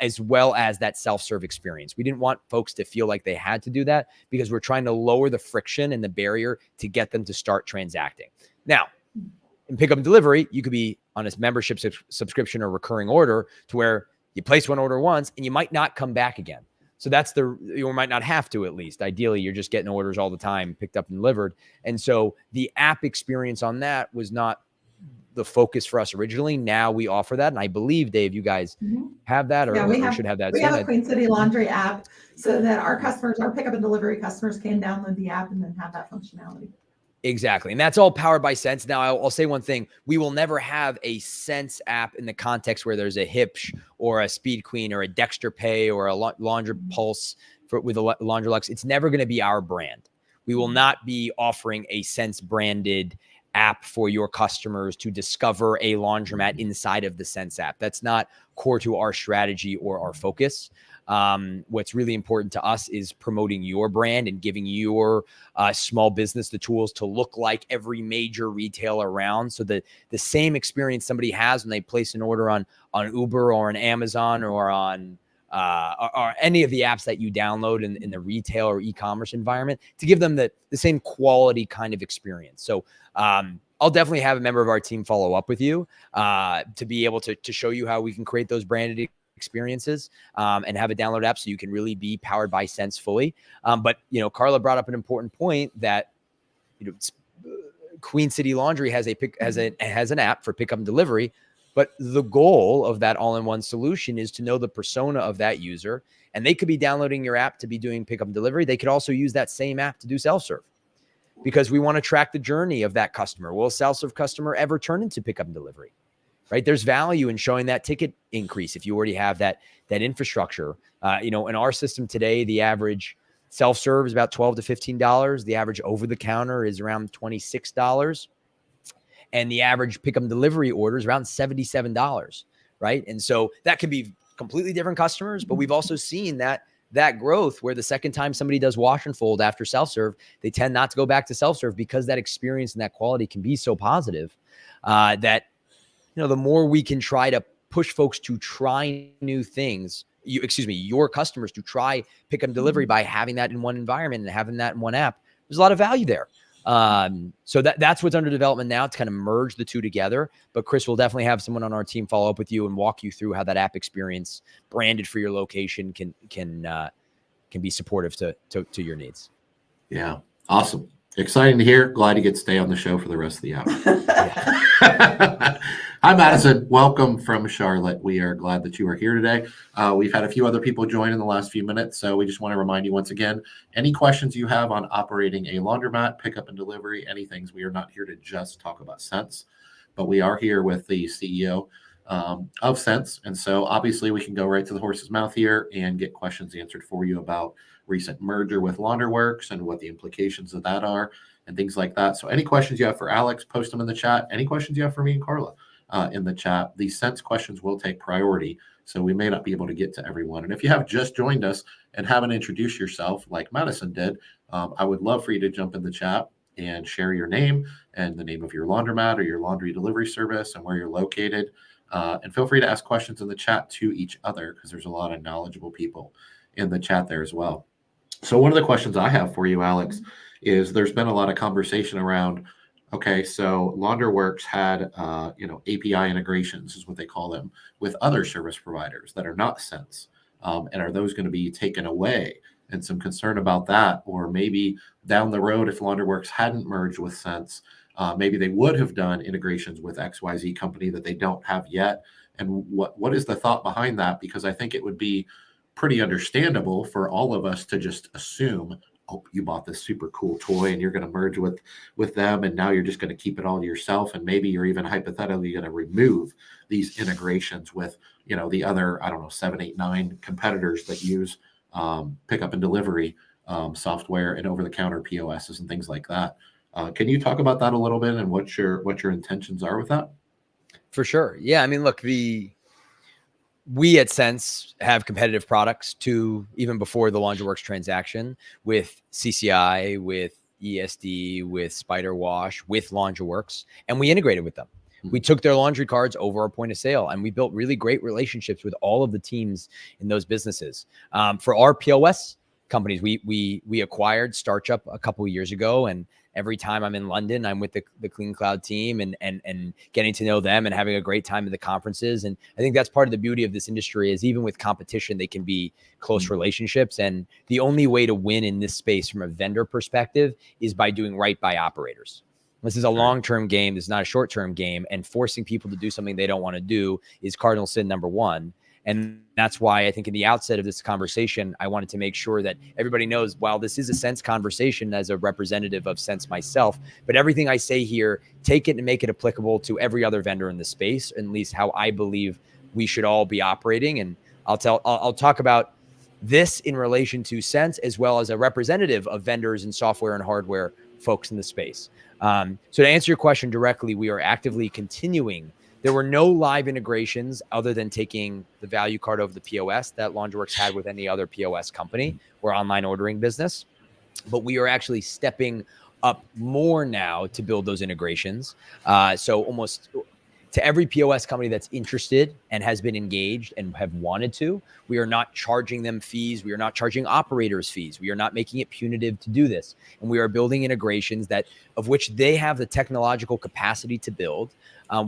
as well as that self-serve experience. We didn't want folks to feel like they had to do that because we're trying to lower the friction and the barrier to get them to start transacting. Now, in pickup and delivery, you could be on a membership subscription or recurring order to where you place one order once and you might not come back again. So you might not have to, at least. Ideally, you're just getting orders all the time, picked up and delivered. And so the app experience on that was not the focus for us originally. Now we offer that. And I believe, Dave, you guys have that or should have that. We have a Queen City Laundry app so that our pickup and delivery customers can download the app and then have that functionality. Exactly. And that's all powered by Cents. Now, I'll say one thing. We will never have a Cents app in the context where there's a Hipsh or a Speed Queen or a Dexter Pay or a Laundry Pulse with a Laundrolux. It's never going to be our brand. We will not be offering a Cents branded app for your customers to discover a laundromat inside of the Cents app. That's not core to our strategy or our focus. What's really important to us is promoting your brand and giving your small business the tools to look like every major retailer around, so that the same experience somebody has when they place an order on Uber or on Amazon or on or any of the apps that you download in the retail or e-commerce environment, to give them the same quality kind of experience. So I'll definitely have a member of our team follow up with you to be able to show you how we can create those branded experiences and have a download app so you can really be powered by Cents fully. But Carla brought up an important point that Queen City Laundry has an app for pickup and delivery, but the goal of that all-in-one solution is to know the persona of that user, and they could be downloading your app to be doing pickup and delivery. They could also use that same app to do self-serve, because we want to track the journey of that customer. Will a self-serve customer ever turn into pickup and delivery? Right? There's value in showing that ticket increase if you already have that infrastructure. In our system today, the average self-serve is about $12 to $15. The average over-the-counter is around $26. And the average pickup and delivery order is around $77, right? And so that could be completely different customers, but we've also seen that growth where the second time somebody does wash and fold after self-serve, they tend not to go back to self-serve because that experience and that quality can be so positive that the more we can try to push folks to try new things, your customers to try pick up delivery by having that in one environment and having that in one app, there's a lot of value there. So that's what's under development now, to kind of merge the two together. But Chris will definitely have someone on our team follow up with you and walk you through how that app experience branded for your location can be supportive to your needs. Yeah. Awesome. Exciting to hear. Glad you get to stay on the show for the rest of the hour. Hi, Madison. Welcome from Charlotte. We are glad that you are here today. We've had a few other people join in the last few minutes, so we just want to remind you once again, any questions you have on operating a laundromat, pickup and delivery, anything. We are not here to just talk about Cents, but we are here with the CEO of Cents. And so obviously we can go right to the horse's mouth here and get questions answered for you about recent merger with Laundroworks and what the implications of that are and things like that. So any questions you have for Alex, post them in the chat. Any questions you have for me and Carla in the chat. The Cents questions will take priority, so we may not be able to get to everyone. And if you have just joined us and haven't introduced yourself like Madison did, I would love for you to jump in the chat and share your name and the name of your laundromat or your laundry delivery service and where you're located. And feel free to ask questions in the chat to each other, because there's a lot of knowledgeable people in the chat there as well. So one of the questions I have for you, Alex, is there's been a lot of conversation around, okay, so Laundroworks had, API integrations is what they call them, with other service providers that are not Cents. And are those going to be taken away? And some concern about that. Or maybe down the road, if Laundroworks hadn't merged with Cents, maybe they would have done integrations with XYZ company that they don't have yet. And what is the thought behind that? Because I think it would be pretty understandable for all of us to just assume, oh, you bought this super cool toy and you're going to merge with them, and now you're just going to keep it all to yourself, and maybe you're even hypothetically going to remove these integrations with the other 7, 8, 9 competitors that use pickup and delivery software and over-the-counter POSs and things like that. Can you talk about that a little bit and what your intentions are with that? For sure. Yeah. I mean, look, we at Cents have competitive products even before the Laundroworks transaction with CCI, with ESD, with Spider Wash, with LaundryWorks, and we integrated with them. We took their laundry cards over our point of sale, and we built really great relationships with all of the teams in those businesses. For our POS companies, we acquired StarchUp a couple of years ago, and every time I'm in London, I'm with the Clean Cloud team and getting to know them and having a great time at the conferences. And I think that's part of the beauty of this industry is even with competition, they can be close relationships. And the only way to win in this space from a vendor perspective is by doing right by operators. This is a long-term game. This is not a short-term game. And forcing people to do something they don't want to do is cardinal sin number one. And that's why I think in the outset of this conversation, I wanted to make sure that everybody knows, while this is a Cents conversation as a representative of Cents myself, but everything I say here, take it and make it applicable to every other vendor in the space, at least how I believe we should all be operating. And I'll talk about this in relation to Cents as well as a representative of vendors and software and hardware folks in the space. So to answer your question directly, we are actively continuing. There were no live integrations other than taking the value card over the POS that LaundryWorks had with any other POS company or online ordering business. But we are actually stepping up more now to build those integrations. So almost to every POS company that's interested and has been engaged and have wanted to, we are not charging them fees. We are not charging operators fees. We are not making it punitive to do this. And we are building integrations of which they have the technological capacity to build.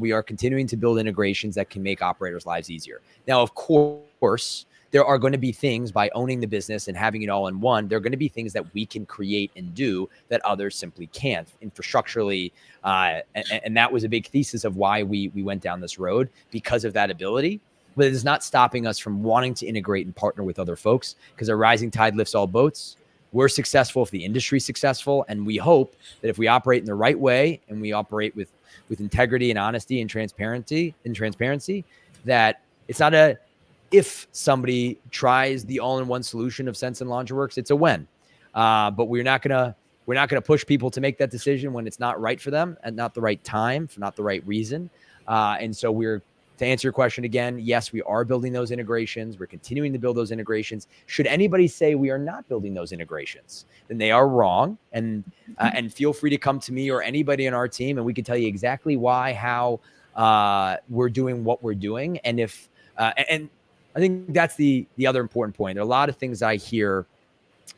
We are continuing to build integrations that can make operators' lives easier. Now, of course, there are going to be things by owning the business and having it all in one. There are going to be things that we can create and do that others simply can't infrastructurally. And that was a big thesis of why we went down this road, because of that ability. But it is not stopping us from wanting to integrate and partner with other folks, because a rising tide lifts all boats. We're successful if the industry's successful. And we hope that if we operate in the right way and we operate with integrity and honesty and transparency, that it's not if somebody tries the all-in-one solution of Cents and LaundryWorks, it's a when. But we're not gonna push people to make that decision when it's not right for them and not the right time, for not the right reason. And so to answer your question again, yes, we are building those integrations. We're continuing to build those integrations. Should anybody say we are not building those integrations, then they are wrong. And feel free to come to me or anybody on our team, and we can tell you exactly why, how we're doing what we're doing. And and I think that's the other important point. There are a lot of things I hear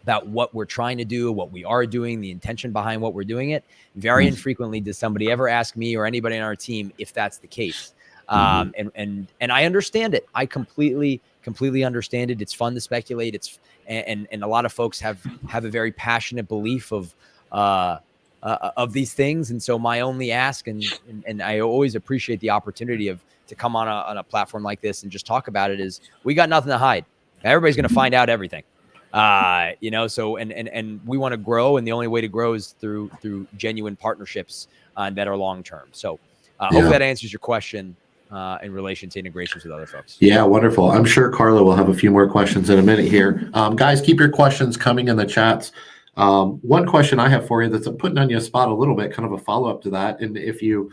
about what we're trying to do, what we are doing, the intention behind what we're doing it. Very infrequently does somebody ever ask me or anybody on our team if that's the case. And I understand it. I completely understand it. It's fun to speculate. And a lot of folks have a very passionate belief of these things. And so my only ask, and I always appreciate the opportunity to come on a platform like this and just talk about it, is we got nothing to hide. Everybody's going to find out everything. So, and we want to grow. And the only way to grow is through genuine partnerships that are long-term. So hope that answers your question. In relation to integrations with other folks. Yeah, wonderful. I'm sure Carla will have a few more questions in a minute here. Guys, keep your questions coming in the chats. One question I have for you that's putting on you a spot a little bit, kind of a follow-up to that. And if you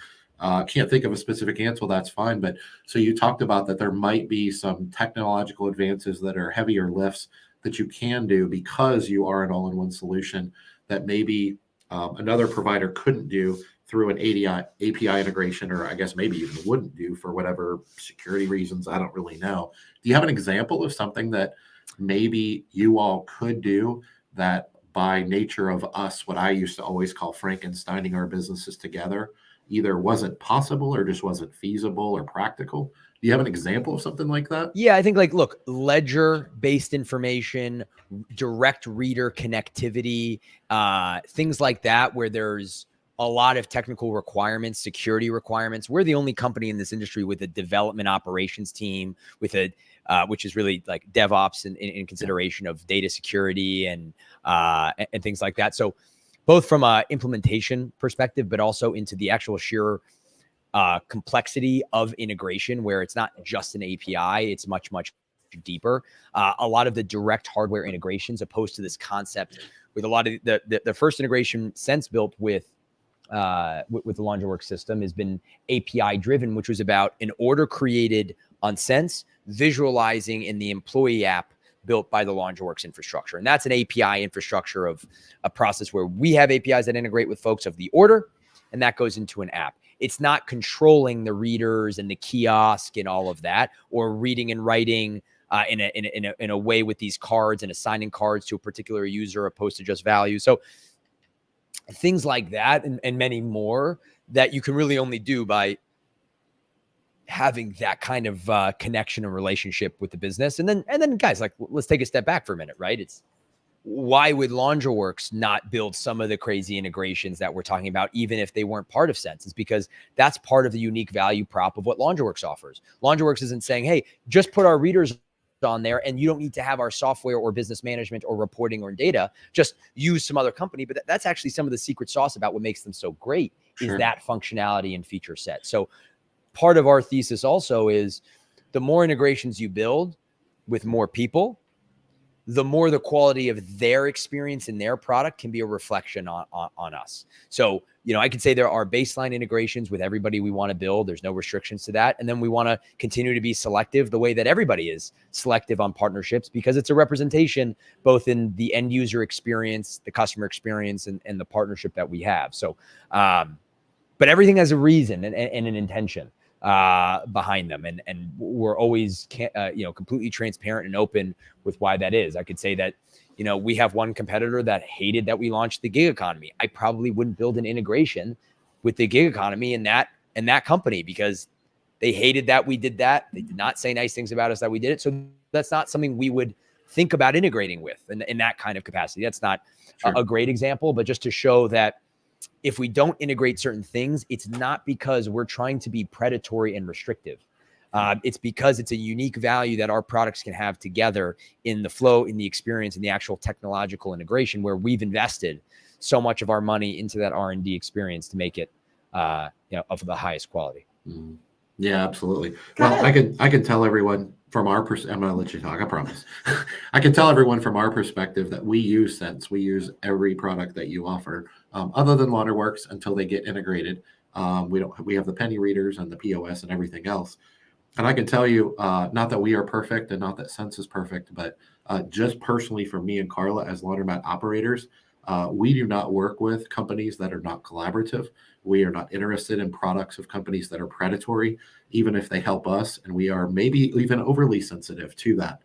can't think of a specific answer, that's fine. But so you talked about that there might be some technological advances that are heavier lifts that you can do because you are an all-in-one solution that maybe another provider couldn't do through an API integration, or I guess maybe even wouldn't do for whatever security reasons. I don't really know. Do you have an example of something that maybe you all could do that by nature of us, what I used to always call Frankensteining our businesses together, either wasn't possible or just wasn't feasible or practical? Do you have an example of something like that? Yeah, I think look, ledger-based information, direct reader connectivity, things like that, where there's a lot of technical requirements, security requirements. We're the only company in this industry with a development operations team with which is really like DevOps in consideration of data security and things like that. So both from a implementation perspective, but also into the actual sheer complexity of integration, where it's not just an API, it's much, much deeper. A lot of the direct hardware integrations, opposed to this concept with a lot of the first integration Cents built with the LaundryWorks system has been API driven, which was about an order created on Cents, visualizing in the employee app built by the Laundroworks infrastructure. And that's an API infrastructure of a process where we have APIs that integrate with folks of the order, and that goes into an app. It's not controlling the readers and the kiosk and all of that, or reading and writing in a way with these cards and assigning cards to a particular user opposed to just value. So things like that and many more that you can really only do by having that kind of connection and relationship with the business. And then guys, like, let's take a step back for a minute, right? It's why would Laundroworks not build some of the crazy integrations that we're talking about, even if they weren't part of Cents? It's because that's part of the unique value prop of what Laundroworks offers. Laundroworks isn't saying, hey, just put our readers on there and you don't need to have our software or business management or reporting or data, just use some other company. But that's actually some of the secret sauce about what makes them so great is that functionality and feature set. So part of our thesis also is the more integrations you build with more people, the more the quality of their experience in their product can be a reflection on us. So, I could say there are baseline integrations with everybody we want to build. There's no restrictions to that. And then we want to continue to be selective the way that everybody is selective on partnerships, because it's a representation both in the end user experience, the customer experience, and the partnership that we have. So, but everything has a reason and an intention behind them. And we're always, completely transparent and open with why that is. I could say that, we have one competitor that hated that we launched the gig economy. I probably wouldn't build an integration with the gig economy in that company because they hated that we did that. They did not say nice things about us that we did it. So that's not something we would think about integrating with in that kind of capacity. That's not a great example, but just to show that if we don't integrate certain things, it's not because we're trying to be predatory and restrictive. It's because it's a unique value that our products can have together in the flow, in the experience, in the actual technological integration, where we've invested so much of our money into that R&D experience to make it, of the highest quality. Mm. Yeah, absolutely. Well, I can tell everyone from our perspective. I'm going to let you talk, I promise. I can tell everyone from our perspective that we use Cents. We use every product that you offer, other than Laundroworks, until they get integrated. We have the penny readers and the POS and everything else. And I can tell you, not that we are perfect and not that Cents is perfect, but just personally for me and Carla as laundromat operators, we do not work with companies that are not collaborative. We are not interested in products of companies that are predatory, even if they help us. And we are maybe even overly sensitive to that.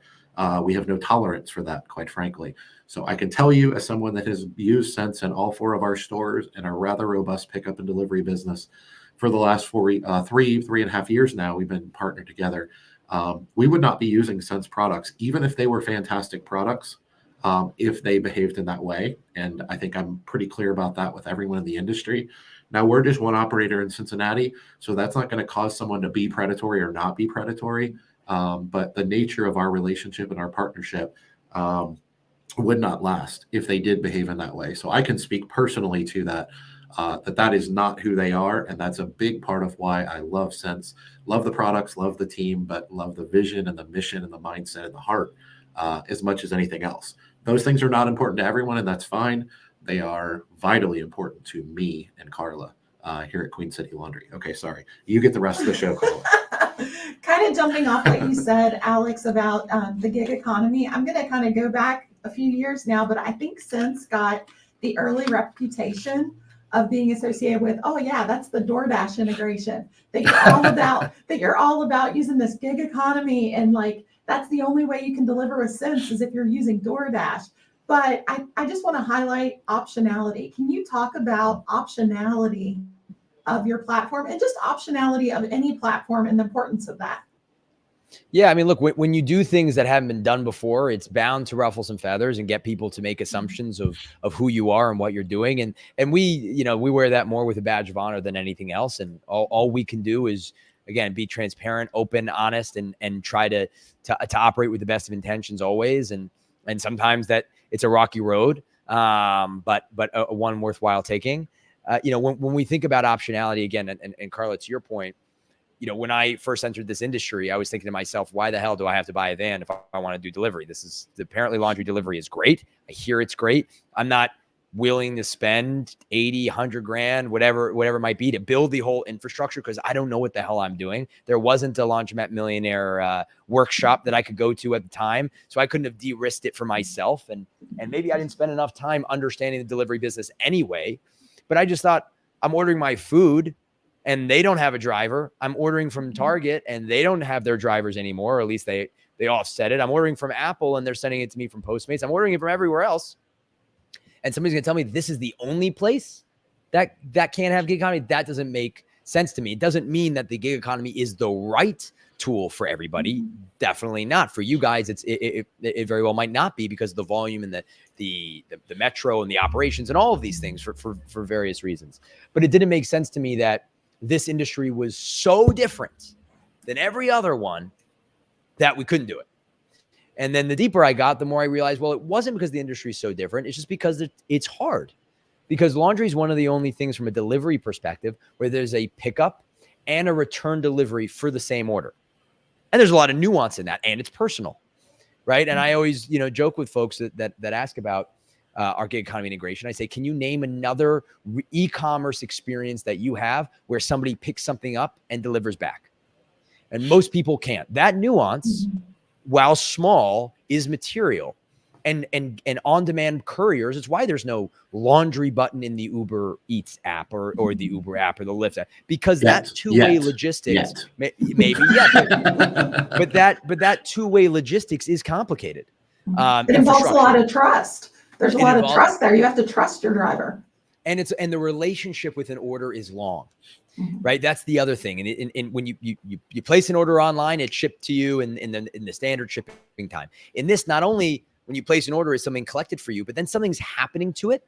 We have no tolerance for that, quite frankly. So I can tell you, as someone that has used Cents in all 4 of our stores and a rather robust pickup and delivery business for the last 3.5 years now, we've been partnered together. We would not be using Cents products, even if they were fantastic products, if they behaved in that way. And I think I'm pretty clear about that with everyone in the industry. Now, we're just one operator in Cincinnati, so that's not going to cause someone to be predatory or not be predatory. But the nature of our relationship and our partnership would not last if they did behave in that way. So I can speak personally to that, that is not who they are. And that's a big part of why I love Cents, love the products, love the team, but love the vision and the mission and the mindset and the heart as much as anything else. Those things are not important to everyone, and that's fine. They are vitally important to me and Carla here at Queen City Laundry. Okay, sorry. You get the rest of the show, Carla. Kind of jumping off what you said, Alex, about the gig economy. I'm going to kind of go back a few years now, but I think Cents got the early reputation of being associated with, oh yeah, that's the DoorDash integration, that you're all about using this gig economy, and like that's the only way you can deliver with Cents is if you're using DoorDash. But I just want to highlight optionality. Can you talk about optionality of your platform and just optionality of any platform and the importance of that? Yeah, I mean, look, when you do things that haven't been done before, it's bound to ruffle some feathers and get people to make assumptions of who you are and what you're doing. And we wear that more with a badge of honor than anything else. And all we can do is, again, be transparent, open, honest, and try to operate with the best of intentions always. And sometimes that it's a rocky road, but one worthwhile taking. When we think about optionality again, and Carla, to your point, when I first entered this industry, I was thinking to myself, why the hell do I have to buy a van if I want to do delivery? Apparently laundry delivery is great. I hear it's great. I'm not willing to spend 80, 100 grand, whatever it might be to build the whole infrastructure because I don't know what the hell I'm doing. There wasn't a Laundromat Millionaire workshop that I could go to at the time. So I couldn't have de-risked it for myself. And maybe I didn't spend enough time understanding the delivery business anyway. But I just thought, I'm ordering my food and they don't have a driver. I'm ordering from Target and they don't have their drivers anymore, or at least they offset it. I'm ordering from Apple and they're sending it to me from Postmates. I'm ordering it from everywhere else. And somebody's going to tell me this is the only place that can't have gig economy. That doesn't make sense to me. It doesn't mean that the gig economy is the right tool for everybody. Definitely not. For you guys, it very well might not be because of the volume and the metro and the operations and all of these things for various reasons. But it didn't make sense to me that this industry was so different than every other one that we couldn't do it. And then the deeper I got, the more I realized, well, it wasn't because the industry is so different. It's just because it's hard. Because laundry is one of the only things from a delivery perspective where there's a pickup and a return delivery for the same order. And there's a lot of nuance in that, and it's personal, right? And I always, joke with folks that ask about our gig economy integration. I say, can you name another e-commerce experience that you have where somebody picks something up and delivers back? And most people can't. That nuance, while small, is material. And on-demand couriers, it's why there's no laundry button in the Uber Eats app or the Uber app or the Lyft app, because that two-way logistics, maybe but that two-way logistics is complicated. It involves a lot of trust. There's a lot of trust there. You have to trust your driver. And the relationship with an order is long. Right. That's the other thing. And when you place an order online, it's shipped to you in the standard shipping time. In this, not only when you place an order is something collected for you, but then something's happening to it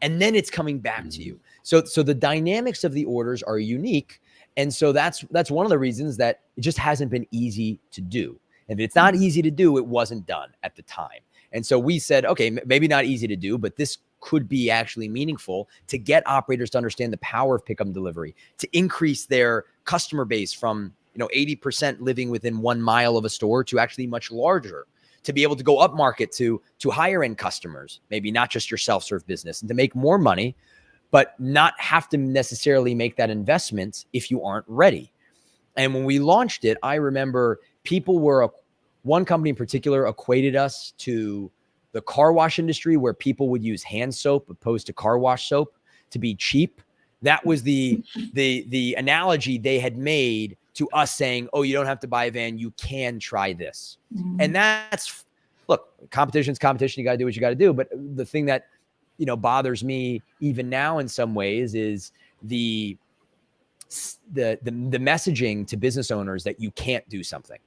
and then it's coming back to you. So the dynamics of the orders are unique. And so that's one of the reasons that it just hasn't been easy to do. And if it's not easy to do, it wasn't done at the time. And so we said, okay, maybe not easy to do, but this could be actually meaningful to get operators to understand the power of pickup and delivery, to increase their customer base from 80% living within 1 mile of a store to actually much larger, to be able to go up market to higher end customers, maybe not just your self-serve business, and to make more money, but not have to necessarily make that investment if you aren't ready. And when we launched it, I remember one company in particular equated us to the car wash industry, where people would use hand soap opposed to car wash soap to be cheap. That was the analogy they had made to us, saying, oh, you don't have to buy a van. You can try this. And look, competition's competition. You got to do what you got to do. But the thing that, bothers me even now in some ways is the messaging to business owners that you can't do something.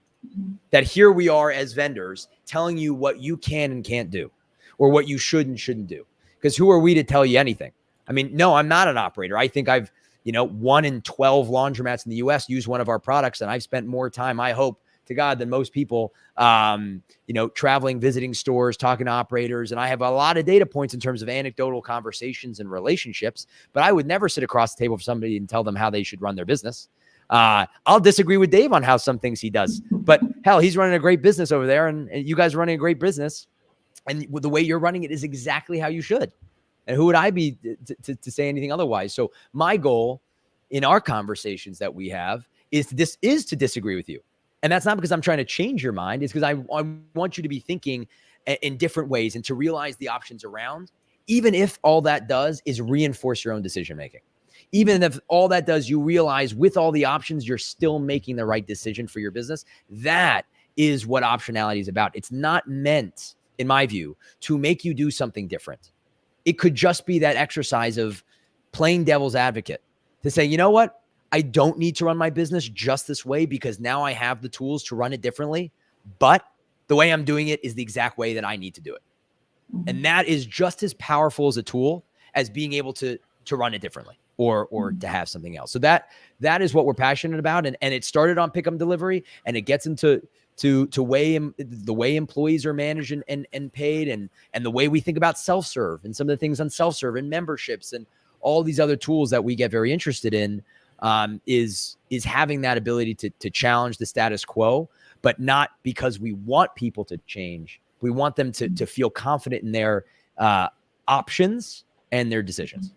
That here we are as vendors telling you what you can and can't do, or what you should and shouldn't do. Because who are we to tell you anything? I mean, no, I'm not an operator. I think I've, 1 in 12 laundromats in the US use one of our products. And I've spent more time, I hope to God, than most people, traveling, visiting stores, talking to operators. And I have a lot of data points in terms of anecdotal conversations and relationships, but I would never sit across the table for somebody and tell them how they should run their business. I'll disagree with Dave on how some things he does, but hell, he's running a great business over there, and you guys are running a great business, and the way you're running it is exactly how you should. And who would I be to say anything otherwise? So my goal in our conversations that we have is to disagree with you. And that's not because I'm trying to change your mind. It's because I want you to be thinking in different ways and to realize the options around, even if all that does is reinforce your own decision-making. Even if all that does, you realize with all the options, you're still making the right decision for your business. That is what optionality is about. It's not meant, in my view, to make you do something different. It could just be that exercise of playing devil's advocate to say, you know what? I don't need to run my business just this way because now I have the tools to run it differently. But the way I'm doing it is the exact way that I need to do it. And that is just as powerful as a tool as being able to run it differently or to have something else. So that is what we're passionate about. And it started on pick up delivery, and it gets into the way employees are managed and paid, and the way we think about self-serve and some of the things on self-serve and memberships and all these other tools that we get very interested in, is having that ability to challenge the status quo, but not because we want people to change. We want them to feel confident in their options and their decisions.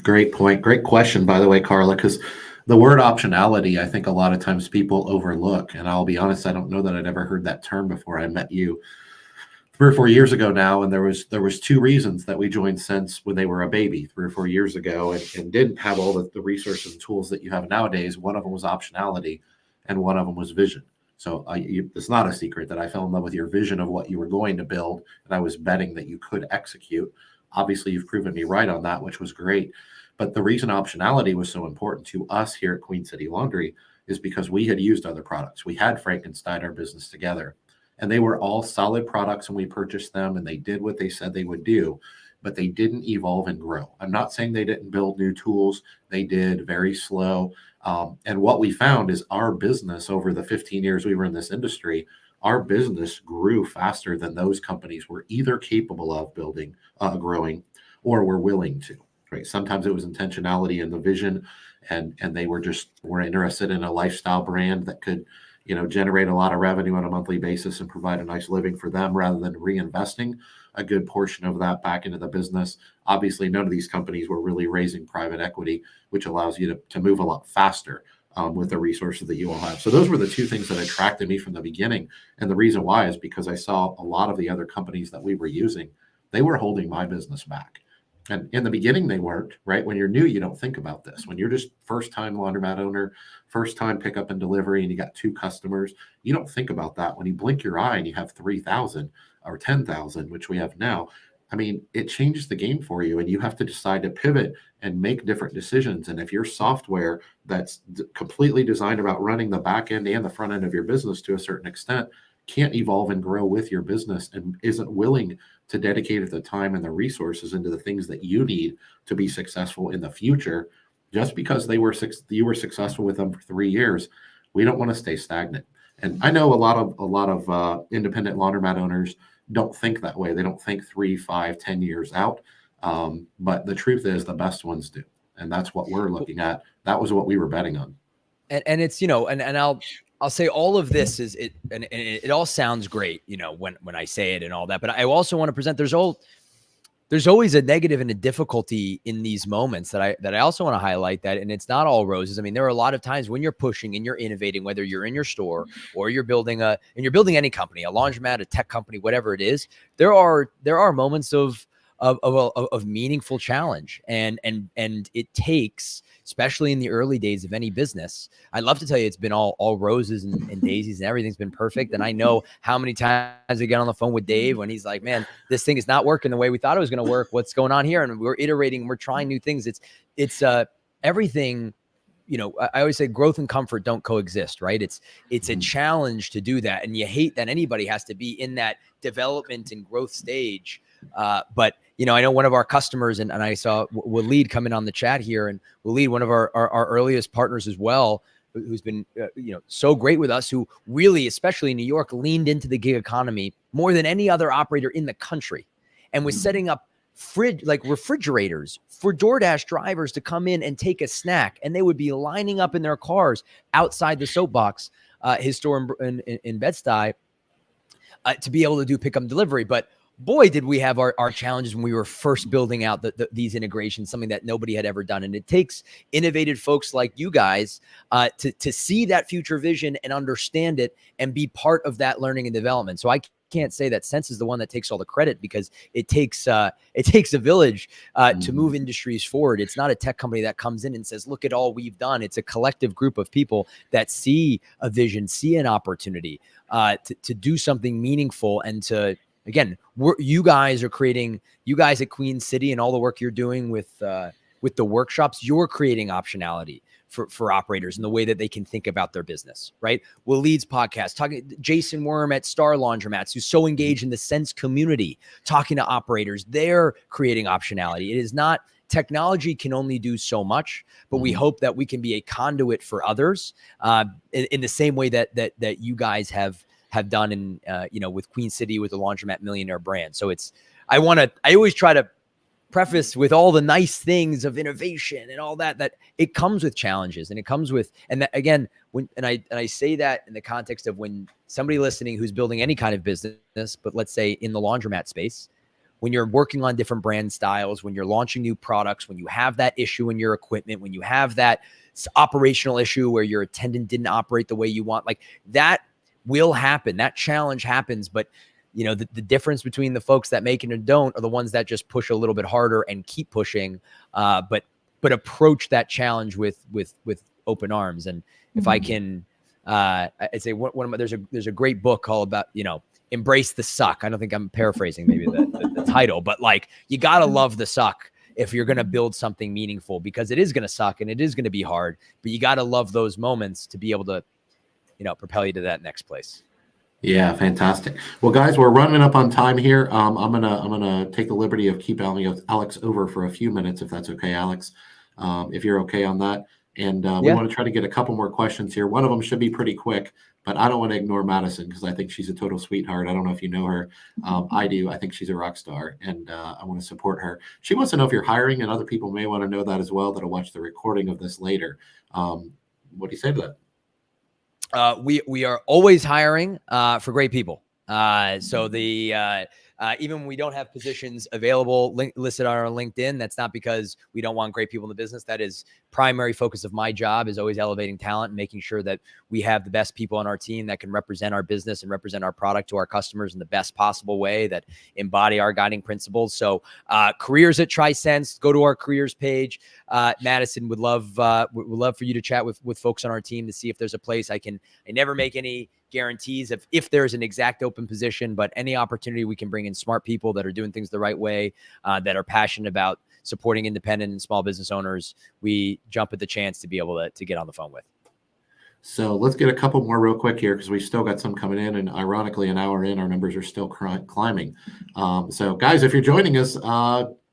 Great point. Great question, by the way, Carla, because the word optionality, I think a lot of times people overlook. And I'll be honest, I don't know that I'd ever heard that term before I met you 3 or 4 years ago now. And there was two reasons that we joined Cents when they were a baby 3 or 4 years ago and didn't have all the resources and tools that you have nowadays. One of them was optionality and one of them was vision. So it's not a secret that I fell in love with your vision of what you were going to build. And I was betting that you could execute. Obviously, you've proven me right on that, which was great. But the reason optionality was so important to us here at Queen City Laundry is because we had used other products. We had Frankenstein our business together, and they were all solid products, and we purchased them, and they did what they said they would do, but they didn't evolve and grow. I'm not saying they didn't build new tools. They did, very slow. And what we found is our business over the 15 years we were in this industry, our business grew faster than those companies were either capable of building, growing, or were willing to. Right? Sometimes it was intentionality and the vision, and they were interested in a lifestyle brand that could, generate a lot of revenue on a monthly basis and provide a nice living for them, rather than reinvesting a good portion of that back into the business. Obviously, none of these companies were really raising private equity, which allows you to move a lot faster. With the resources that you all have. So those were the two things that attracted me from the beginning. And the reason why is because I saw a lot of the other companies that we were using, they were holding my business back. And in the beginning, they weren't, right? When you're new, you don't think about this. When you're just first-time laundromat owner, first-time pickup and delivery, and you got 2 customers, you don't think about that. When you blink your eye and you have 3,000 or 10,000, which we have now, I mean, it changes the game for you, and you have to decide to pivot and make different decisions. And if your software that's completely designed about running the back end and the front end of your business to a certain extent can't evolve and grow with your business and isn't willing to dedicate the time and the resources into the things that you need to be successful in the future, just because you were successful with them for 3 years, we don't want to stay stagnant. And I know a lot of independent laundromat owners don't think that way. They don't think 3, 5, 10 years out. But the truth is the best ones do. And that's what we're looking at. That was what we were betting on. And it's, and I'll say all of this is it, and it all sounds great, when I say it and all that, but I also want to present, there's always a negative and a difficulty in these moments that I also want to highlight that. And it's not all roses. I mean, there are a lot of times when you're pushing and you're innovating, whether you're in your store or you're building any company, a laundromat, a tech company, whatever it is, there are moments of meaningful challenge. And it takes, especially in the early days of any business, I'd love to tell you it's been all roses and daisies and everything's been perfect. And I know how many times I get on the phone with Dave when he's like, man, this thing is not working the way we thought it was going to work. What's going on here? And we're iterating, we're trying new things. It's everything. I always say growth and comfort don't coexist, right? It's a challenge to do that. And you hate that anybody has to be in that development and growth stage. But I know one of our customers, and I saw Waleed come in on the chat here, and Waleed, one of our earliest partners as well, who's been, so great with us, who really, especially in New York, leaned into the gig economy more than any other operator in the country, and was setting up refrigerators for DoorDash drivers to come in and take a snack, and they would be lining up in their cars outside the Soapbox, his store in Bed-Stuy, to be able to do pickup and delivery. But boy, did we have our challenges when we were first building out these integrations, something that nobody had ever done. And it takes innovative folks like you guys to see that future vision and understand it and be part of that learning and development. So I can't say that Cents is the one that takes all the credit, because it takes a village to move industries forward. It's not a tech company that comes in and says, look at all we've done. It's a collective group of people that see a vision, see an opportunity to do something meaningful, and to, again, you guys at Queen City and all the work you're doing with the workshops, you're creating optionality for operators in the way that they can think about their business, right? Waleed's podcast, talking Jason Worm at Star Laundromats, who's so engaged in the Cents community, talking to operators, they're creating optionality. It is not, technology can only do so much, but we hope that we can be a conduit for others in the same way that you guys have done in, with Queen City, with the Laundromat Millionaire brand. So I always try to preface with all the nice things of innovation and all that it comes with challenges, and it comes with, and that, again, I say that in the context of when somebody listening who's building any kind of business, but let's say in the laundromat space, when you're working on different brand styles, when you're launching new products, when you have that issue in your equipment, when you have that operational issue where your attendant didn't operate the way you want, like that will happen. That challenge happens. But the difference between the folks that make it and don't are the ones that just push a little bit harder and keep pushing, but approach that challenge with open arms. And if I can, I'd say there's a great book called about, embrace the suck. I don't think I'm paraphrasing maybe the title, but like, you got to love the suck if you're going to build something meaningful, because it is going to suck and it is going to be hard, but you got to love those moments to be able to, propel you to that next place. Yeah, fantastic. Well, guys, we're running up on time here. I'm gonna take the liberty of keeping Alex over for a few minutes, if that's okay, Alex. If you're okay on that. And we want to try to get a couple more questions here. One of them should be pretty quick, but I don't want to ignore Madison because I think she's a total sweetheart. I don't know if you know her. I do. I think she's a rock star, and I want to support her. She wants to know if you're hiring, and other people may want to know that as well that'll watch the recording of this later. What do you say to that? We are always hiring for great people. So even when we don't have positions available listed on our LinkedIn, that's not because we don't want great people in the business. That is primary focus of my job, is always elevating talent and making sure that we have the best people on our team that can represent our business and represent our product to our customers in the best possible way, that embody our guiding principles. So careers at Cents, go to our careers page. Madison would love for you to chat with folks on our team to see if there's a place. I never make any guarantees if there's an exact open position, but any opportunity we can bring in smart people that are doing things the right way, that are passionate about supporting independent and small business owners, we jump at the chance to be able to get on the phone with. So let's get a couple more real quick here, because we still got some coming in, and ironically, an hour in, our numbers are still climbing. So guys, if you're joining us,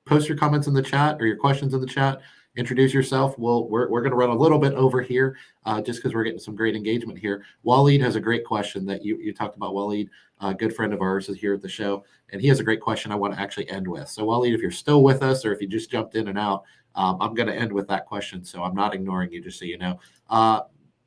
post your comments in the chat or your questions in the chat. Introduce yourself. We're going to run a little bit over here just because we're getting some great engagement here. Waleed has a great question that you talked about. Waleed, a good friend of ours, is here at the show, and he has a great question I want to actually end with. So Waleed, if you're still with us or if you just jumped in and out, I'm going to end with that question. So I'm not ignoring you, just so you know.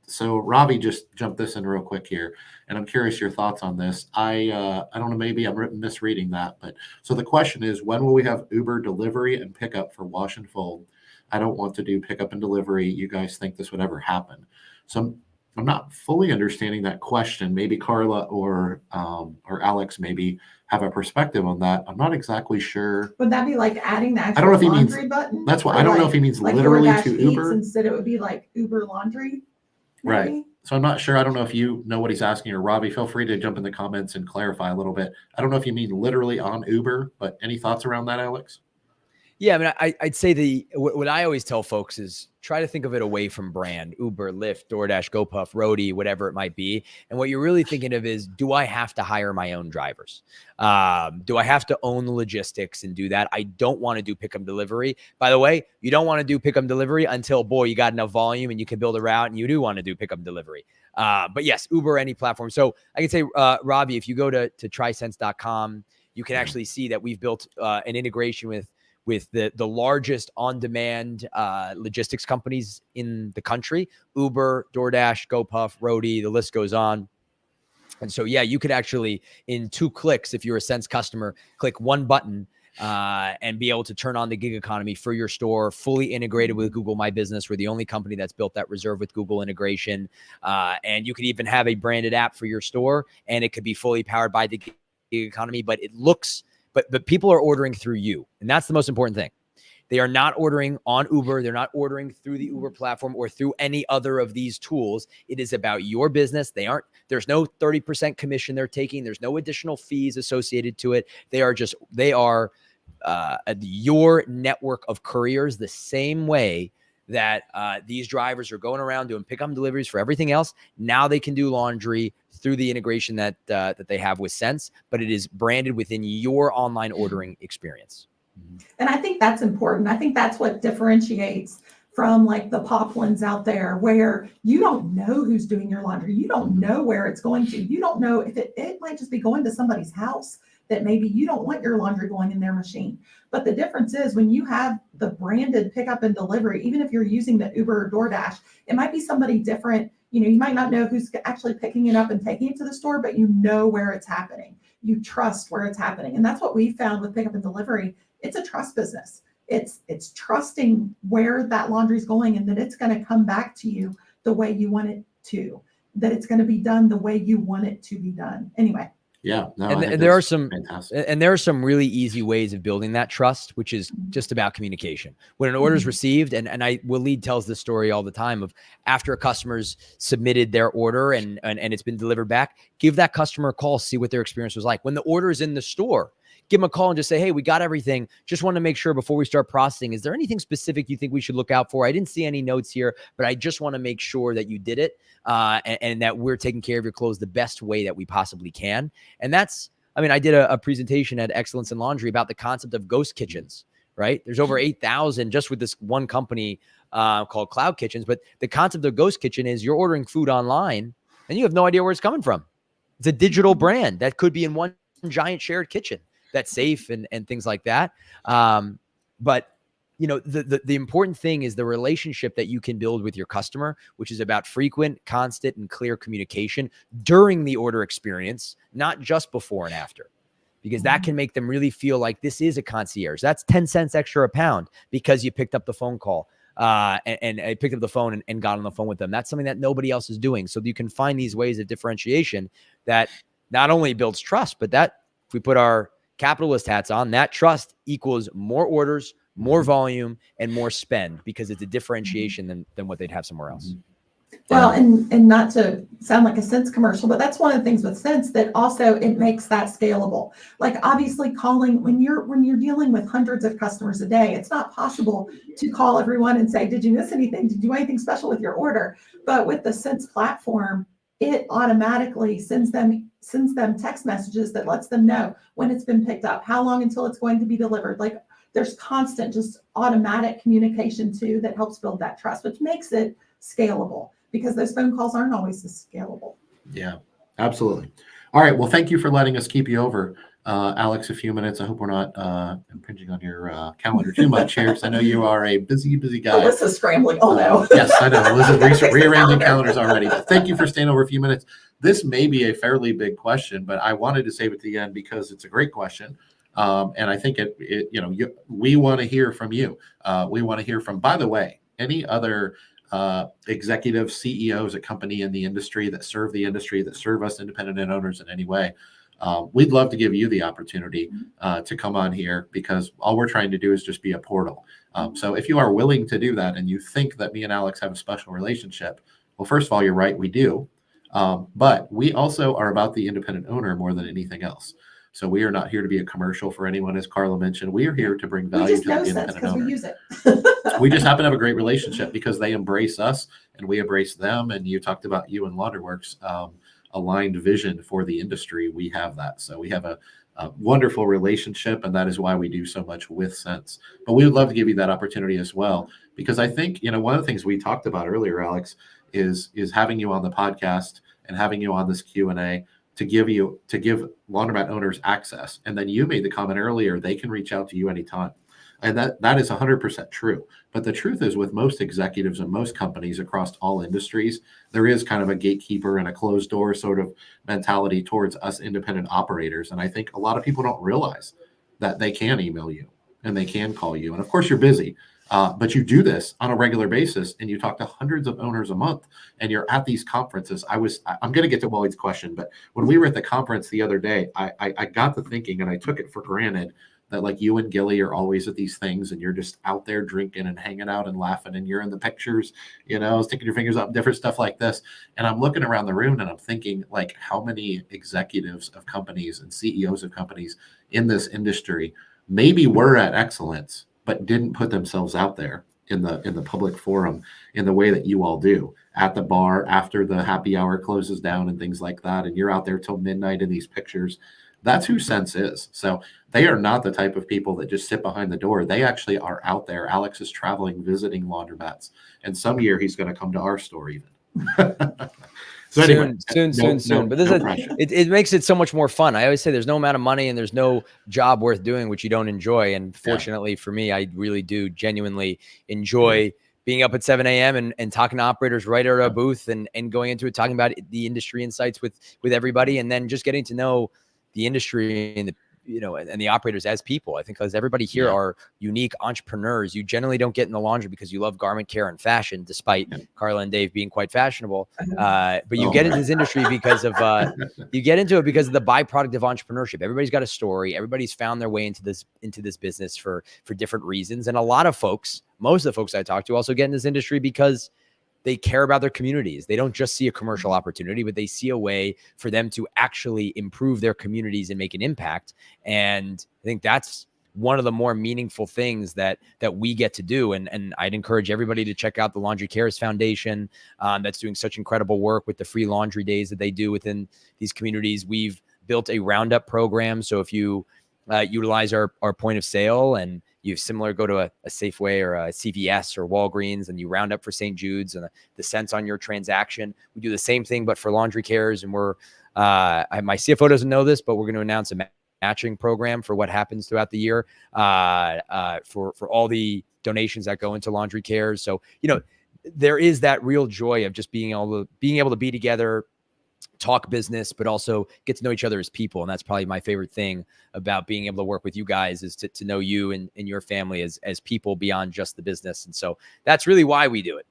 So Robbie just jumped this in real quick here, and I'm curious your thoughts on this. I don't know, maybe I'm misreading that, but so the question is, when will we have Uber delivery and pickup for wash and fold? I don't want to do pickup and delivery. You guys think this would ever happen? So I'm not fully understanding that question. Maybe Carla or Alex maybe have a perspective on that. I'm not exactly sure. Would that be like adding the I don't know if actual he means laundry button? That's what I don't know if he means like literally DoorDash to Eats, Uber. instead it would be like Uber laundry. Maybe? Right. So I'm not sure. I don't know if you know what he's asking, or Robbie, feel free to jump in the comments and clarify a little bit. I don't know if you mean literally on Uber, but any thoughts around that, Alex? Yeah, I mean, I'd say what I always tell folks is try to think of it away from brand: Uber, Lyft, DoorDash, GoPuff, Roadie, whatever it might be. And what you're really thinking of is, do I have to hire my own drivers? Do I have to own the logistics and do that? I don't want to do pick up delivery. By the way, you don't want to do pick up delivery until, boy, you got enough volume and you can build a route and you do want to do pick up delivery. But yes, Uber, any platform. So I can say, Robbie, if you go to tricents.com, you can actually see that we've built an integration with the largest on-demand logistics companies in the country: Uber, DoorDash, GoPuff, Roadie, the list goes on. And so, yeah, you could actually, in 2 clicks, if you're a Cents customer, click one button and be able to turn on the gig economy for your store, fully integrated with Google My Business. We're the only company that's built that reserve with Google integration. And you could even have a branded app for your store, and it could be fully powered by the gig economy, but it looks... But people are ordering through you. And that's the most important thing. They are not ordering on Uber. They're not ordering through the Uber platform or through any other of these tools. It is about your business. There's no 30% commission they're taking. There's no additional fees associated to it. They are your network of couriers, the same way that these drivers are going around doing pickup deliveries for everything else. Now they can do laundry through the integration that they have with Cents, but it is branded within your online ordering experience. And I think that's important. I think that's what differentiates from like the pop ones out there, where you don't know who's doing your laundry. You don't know where it's going to. You don't know if it might just be going to somebody's house that maybe you don't want your laundry going in their machine. But the difference is, when you have the branded pickup and delivery, even if you're using the Uber or DoorDash, it might be somebody different You might not know who's actually picking it up and taking it to the store, but you know where it's happening. You trust where it's happening. And that's what we found with pickup and delivery. It's a trust business. It's trusting where that laundry is going and that it's going to come back to you the way you want it to, that it's going to be done the way you want it to be done. Anyway. Yeah. No, and there are some fantastic. And there are some really easy ways of building that trust, which is just about communication. When an order is received, and Waleed tells this story all the time of after a customer's submitted their order and it's been delivered back, give that customer a call, see what their experience was like. When the order is in the store, give them a call and just say, hey, we got everything. Just want to make sure before we start processing, is there anything specific you think we should look out for? I didn't see any notes here, but I just want to make sure that you did it and that we're taking care of your clothes the best way that we possibly can. And that's, I did a presentation at Excellence in Laundry about the concept of ghost kitchens, right? There's over 8,000 just with this one company called Cloud Kitchens. But the concept of ghost kitchen is you're ordering food online and you have no idea where it's coming from. It's a digital brand that could be in one giant shared kitchen that's safe and things like that. But the important thing is the relationship that you can build with your customer, which is about frequent, constant, and clear communication during the order experience, not just before and after, because that can make them really feel like this is a concierge. That's 10 cents extra a pound because you picked up the phone call and I picked up the phone and got on the phone with them. That's something that nobody else is doing. So you can find these ways of differentiation that not only builds trust, but that if we put our capitalist hats on, that trust equals more orders, more volume, and more spend because it's a differentiation than what they'd have somewhere else. Well, and not to sound like a Cents commercial, but that's one of the things with Cents that also it makes that scalable. Like obviously calling when you're dealing with hundreds of customers a day, it's not possible to call everyone and say, did you miss anything? Did you do anything special with your order? But with the Cents platform, it automatically sends them text messages that lets them know when it's been picked up, how long until it's going to be delivered. Like there's constant, just automatic communication too that helps build that trust, which makes it scalable because those phone calls aren't always as scalable. Yeah, absolutely. All right. Well, thank you for letting us keep you over, Alex, a few minutes. I hope we're not impinging on your calendar too much here because I know you are a busy guy. Alyssa's scrambling. Oh, no. Yes, I know. Alyssa's rearranging calendars already. But thank you for staying over a few minutes. This may be a fairly big question, but I wanted to save it to the end because it's a great question. And I think we want to hear from you. We want to hear from, by the way, any other executive CEOs, a company in the industry that serve the industry, that serve us independent owners in any way. We'd love to give you the opportunity to come on here because all we're trying to do is just be a portal. So if you are willing to do that and you think that me and Alex have a special relationship, well, first of all, you're right, we do. But we also are about the independent owner more than anything else. So we are not here to be a commercial for anyone, as Carla mentioned. We are here to bring value to the independent owner. We use it. We just happen to have a great relationship because they embrace us and we embrace them. And you talked about you and Laundryworks, aligned vision for the industry. We have that. So we have a wonderful relationship, and that is why we do so much with Cents. But we would love to give you that opportunity as well, because I think, one of the things we talked about earlier, Alex, is having you on the podcast and having you on this Q&A to give laundromat owners access. And then you made the comment earlier, they can reach out to you anytime. And that is 100% true. But the truth is with most executives and most companies across all industries, there is kind of a gatekeeper and a closed door sort of mentality towards us independent operators. And I think a lot of people don't realize that they can email you and they can call you. And of course you're busy, but you do this on a regular basis and you talk to hundreds of owners a month and you're at these conferences. I'm going to get to Walid's question, but when we were at the conference the other day, I got to thinking and I took it for granted that like you and Gilly are always at these things and you're just out there drinking and hanging out and laughing and you're in the pictures, sticking your fingers up, different stuff like this. And I'm looking around the room and I'm thinking like how many executives of companies and CEOs of companies in this industry maybe were at Excellence, but didn't put themselves out there in the public forum in the way that you all do at the bar after the happy hour closes down and things like that. And you're out there till midnight in these pictures. That's who Cents is. So they are not the type of people that just sit behind the door. They actually are out there. Alex is traveling, visiting laundromats. And some year he's going to come to our store even. So anyway, soon. But it makes it so much more fun. I always say there's no amount of money and there's no job worth doing which you don't enjoy. And fortunately for me, I really do genuinely enjoy being up at 7 a.m. and talking to operators right at our booth and going into it, talking about the industry insights with everybody, and then just getting to know the industry and and the operators as people. I think because everybody here are unique entrepreneurs. You generally don't get in the laundry because you love garment care and fashion, despite Carla and Dave being quite fashionable. But you get into this industry because of you get into it because of the byproduct of entrepreneurship. Everybody's got a story. Everybody's found their way into this business for different reasons. And a lot of folks, most of the folks I talk to, also get in this industry because they care about their communities. They don't just see a commercial opportunity, but they see a way for them to actually improve their communities and make an impact. And I think that's one of the more meaningful things that we get to do. And I'd encourage everybody to check out the Laundry Cares Foundation that's doing such incredible work with the free laundry days that they do within these communities. We've built a roundup program. So if you utilize our point of sale and you go to a Safeway or a CVS or Walgreens and you round up for St. Jude's and the cents on your transaction, we do the same thing, but for Laundry Cares. And we're, my CFO doesn't know this, but we're going to announce a matching program for what happens throughout the year for all the donations that go into Laundry Cares. So, there is that real joy of just being able to be together, talk business, but also get to know each other as people. And that's probably my favorite thing about being able to work with you guys, is to know you and your family as people beyond just the business. And so that's really why we do it.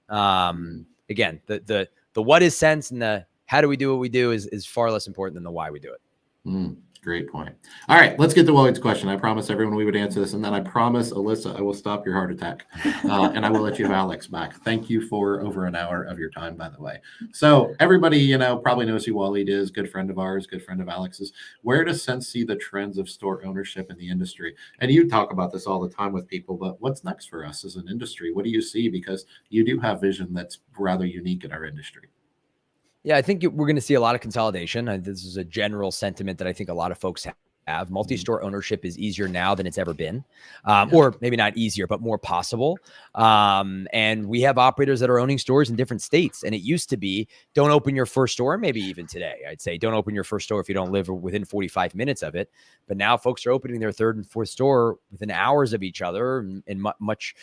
Again, the what is Cents and the how do we do what we do is far less important than the why we do it. Great point. All right, let's get to William's question. I promised everyone we would answer this, and then I promise, Alyssa, I will stop your heart attack, and I will let you have Alex back. Thank you for over an hour of your time, by the way. So everybody, probably knows who Waleed is, good friend of ours, good friend of Alex's. Where does Cents see the trends of store ownership in the industry? And you talk about this all the time with people, but what's next for us as an industry? What do you see? Because you do have vision that's rather unique in our industry. Yeah, I think we're going to see a lot of consolidation. This is a general sentiment that I think a lot of folks have. Multi-store ownership is easier now than it's ever been, or maybe not easier, but more possible. And we have operators that are owning stores in different states. And it used to be, don't open your first store, maybe even today, I'd say, don't open your first store if you don't live within 45 minutes of it. But now folks are opening their third and fourth store within hours of each other in much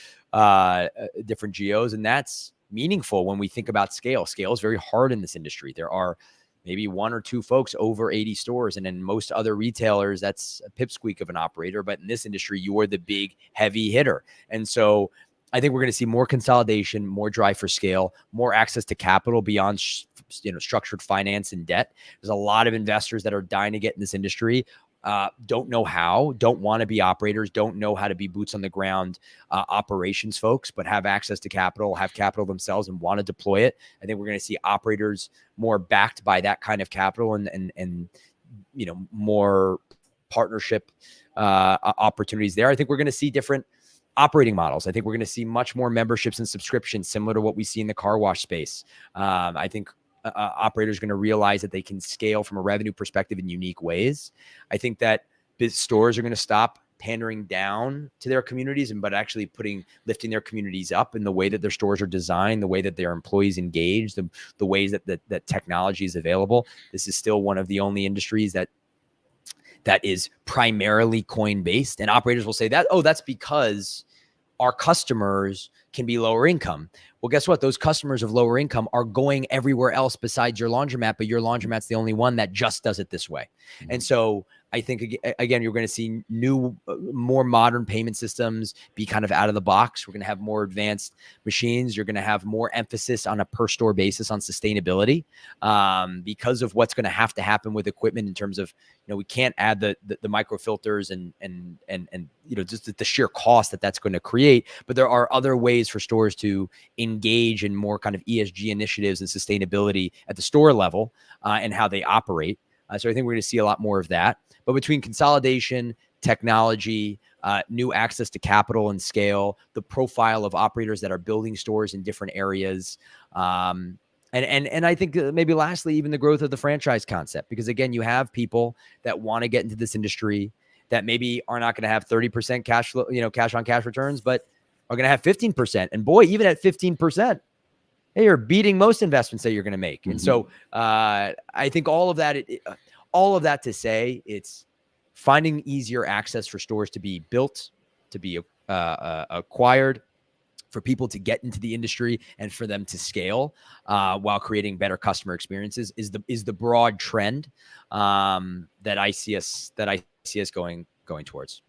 different geos. And that's meaningful when we think about scale. Scale is very hard in this industry. There are maybe one or two folks over 80 stores. And in most other retailers, that's a pipsqueak of an operator. But in this industry, you're the big heavy hitter. And so I think we're going to see more consolidation, more drive for scale, more access to capital beyond structured finance and debt. There's a lot of investors that are dying to get in this industry. Don't know how, don't want to be operators, don't know how to be boots on the ground operations folks, but have access to capital, have capital themselves and want to deploy it. I think we're going to see operators more backed by that kind of capital and more partnership opportunities there. I think we're going to see different operating models. I think we're going to see much more memberships and subscriptions similar to what we see in the car wash space. I think operators are going to realize that they can scale from a revenue perspective in unique ways. I think that stores are going to stop pandering down to their communities but actually lifting their communities up in the way that their stores are designed, the way that their employees engage, the ways that technology is available. This is still one of the only industries that is primarily coin-based, and operators will say that, that's because our customers can be lower income. Well, guess what? Those customers of lower income are going everywhere else besides your laundromat, but your laundromat's the only one that just does it this way. Mm-hmm. And so I think, again, you're going to see new, more modern payment systems be kind of out of the box. We're going to have more advanced machines. You're going to have more emphasis on a per store basis on sustainability because of what's going to have to happen with equipment in terms of, we can't add the microfilters and just the sheer cost that's going to create. But there are other ways for stores to engage in more kind of ESG initiatives and sustainability at the store level and how they operate. So I think we're going to see a lot more of that. But between consolidation, technology, new access to capital and scale, the profile of operators that are building stores in different areas, and I think maybe lastly, even the growth of the franchise concept, because again, you have people that want to get into this industry that maybe are not going to have 30% cash flow, cash on cash returns, but are going to have 15%. And boy, even at 15%, hey, you're beating most investments that you're going to make. Mm-hmm. And so I think all of that to say, it's finding easier access for stores to be built, to be acquired, for people to get into the industry and for them to scale while creating better customer experiences is the broad trend that I see us going towards.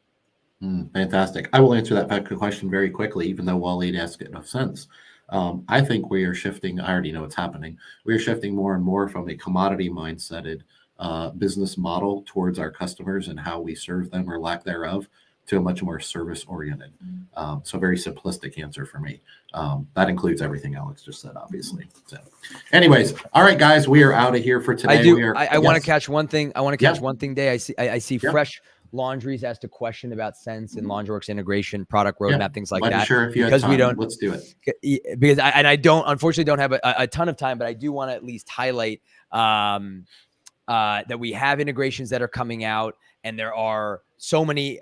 Fantastic. I will answer that question very quickly, even though Waleed asked it enough sense. I think we are shifting. I already know what's happening. We are shifting more and more from a commodity mindseted business model towards our customers and how we serve them or lack thereof to a much more service oriented. So very simplistic answer for me. That includes everything Alex just said, obviously. So anyways, all right, guys, we are out of here for today. I want to catch one thing. I want to catch one thing, Day. I see Fresh Laundries asked a question about Cents and Laundryworks integration, product roadmap, things like that. Sure, if you because have time, we don't, let's do it. Because I don't, unfortunately, don't have a ton of time, but I do want to at least highlight that we have integrations that are coming out, and there are so many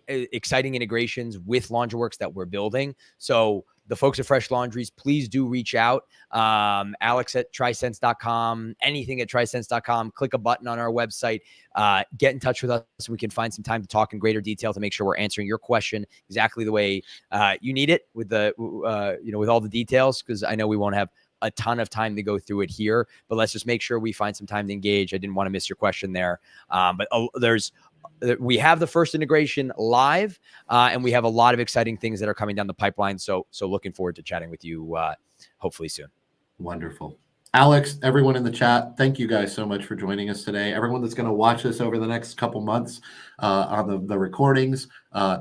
exciting integrations with Laundryworks that we're building. So the folks at Fresh Laundries, please do reach out. Alex at tricents.com, anything at tricents.com, click a button on our website, get in touch with us so we can find some time to talk in greater detail to make sure we're answering your question exactly the way you need it with with all the details, because I know we won't have a ton of time to go through it here, but let's just make sure we find some time to engage. I didn't want to miss your question there. But we have the first integration live, and we have a lot of exciting things that are coming down the pipeline. So looking forward to chatting with you hopefully soon. Wonderful. Alex, everyone in the chat, thank you guys so much for joining us today. Everyone that's going to watch this over the next couple months on the recordings,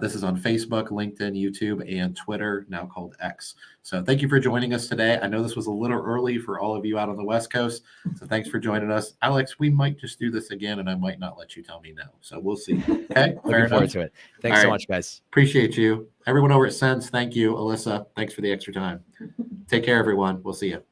this is on Facebook, LinkedIn, YouTube, and Twitter, now called X. So thank you for joining us today. I know this was a little early for all of you out on the West Coast, so thanks for joining us. Alex, we might just do this again, and I might not let you tell me no. So we'll see. Okay? Looking forward to it. Thanks so much, guys. Appreciate you. Everyone over at Cents, thank you. Alyssa, thanks for the extra time. Take care, everyone. We'll see you.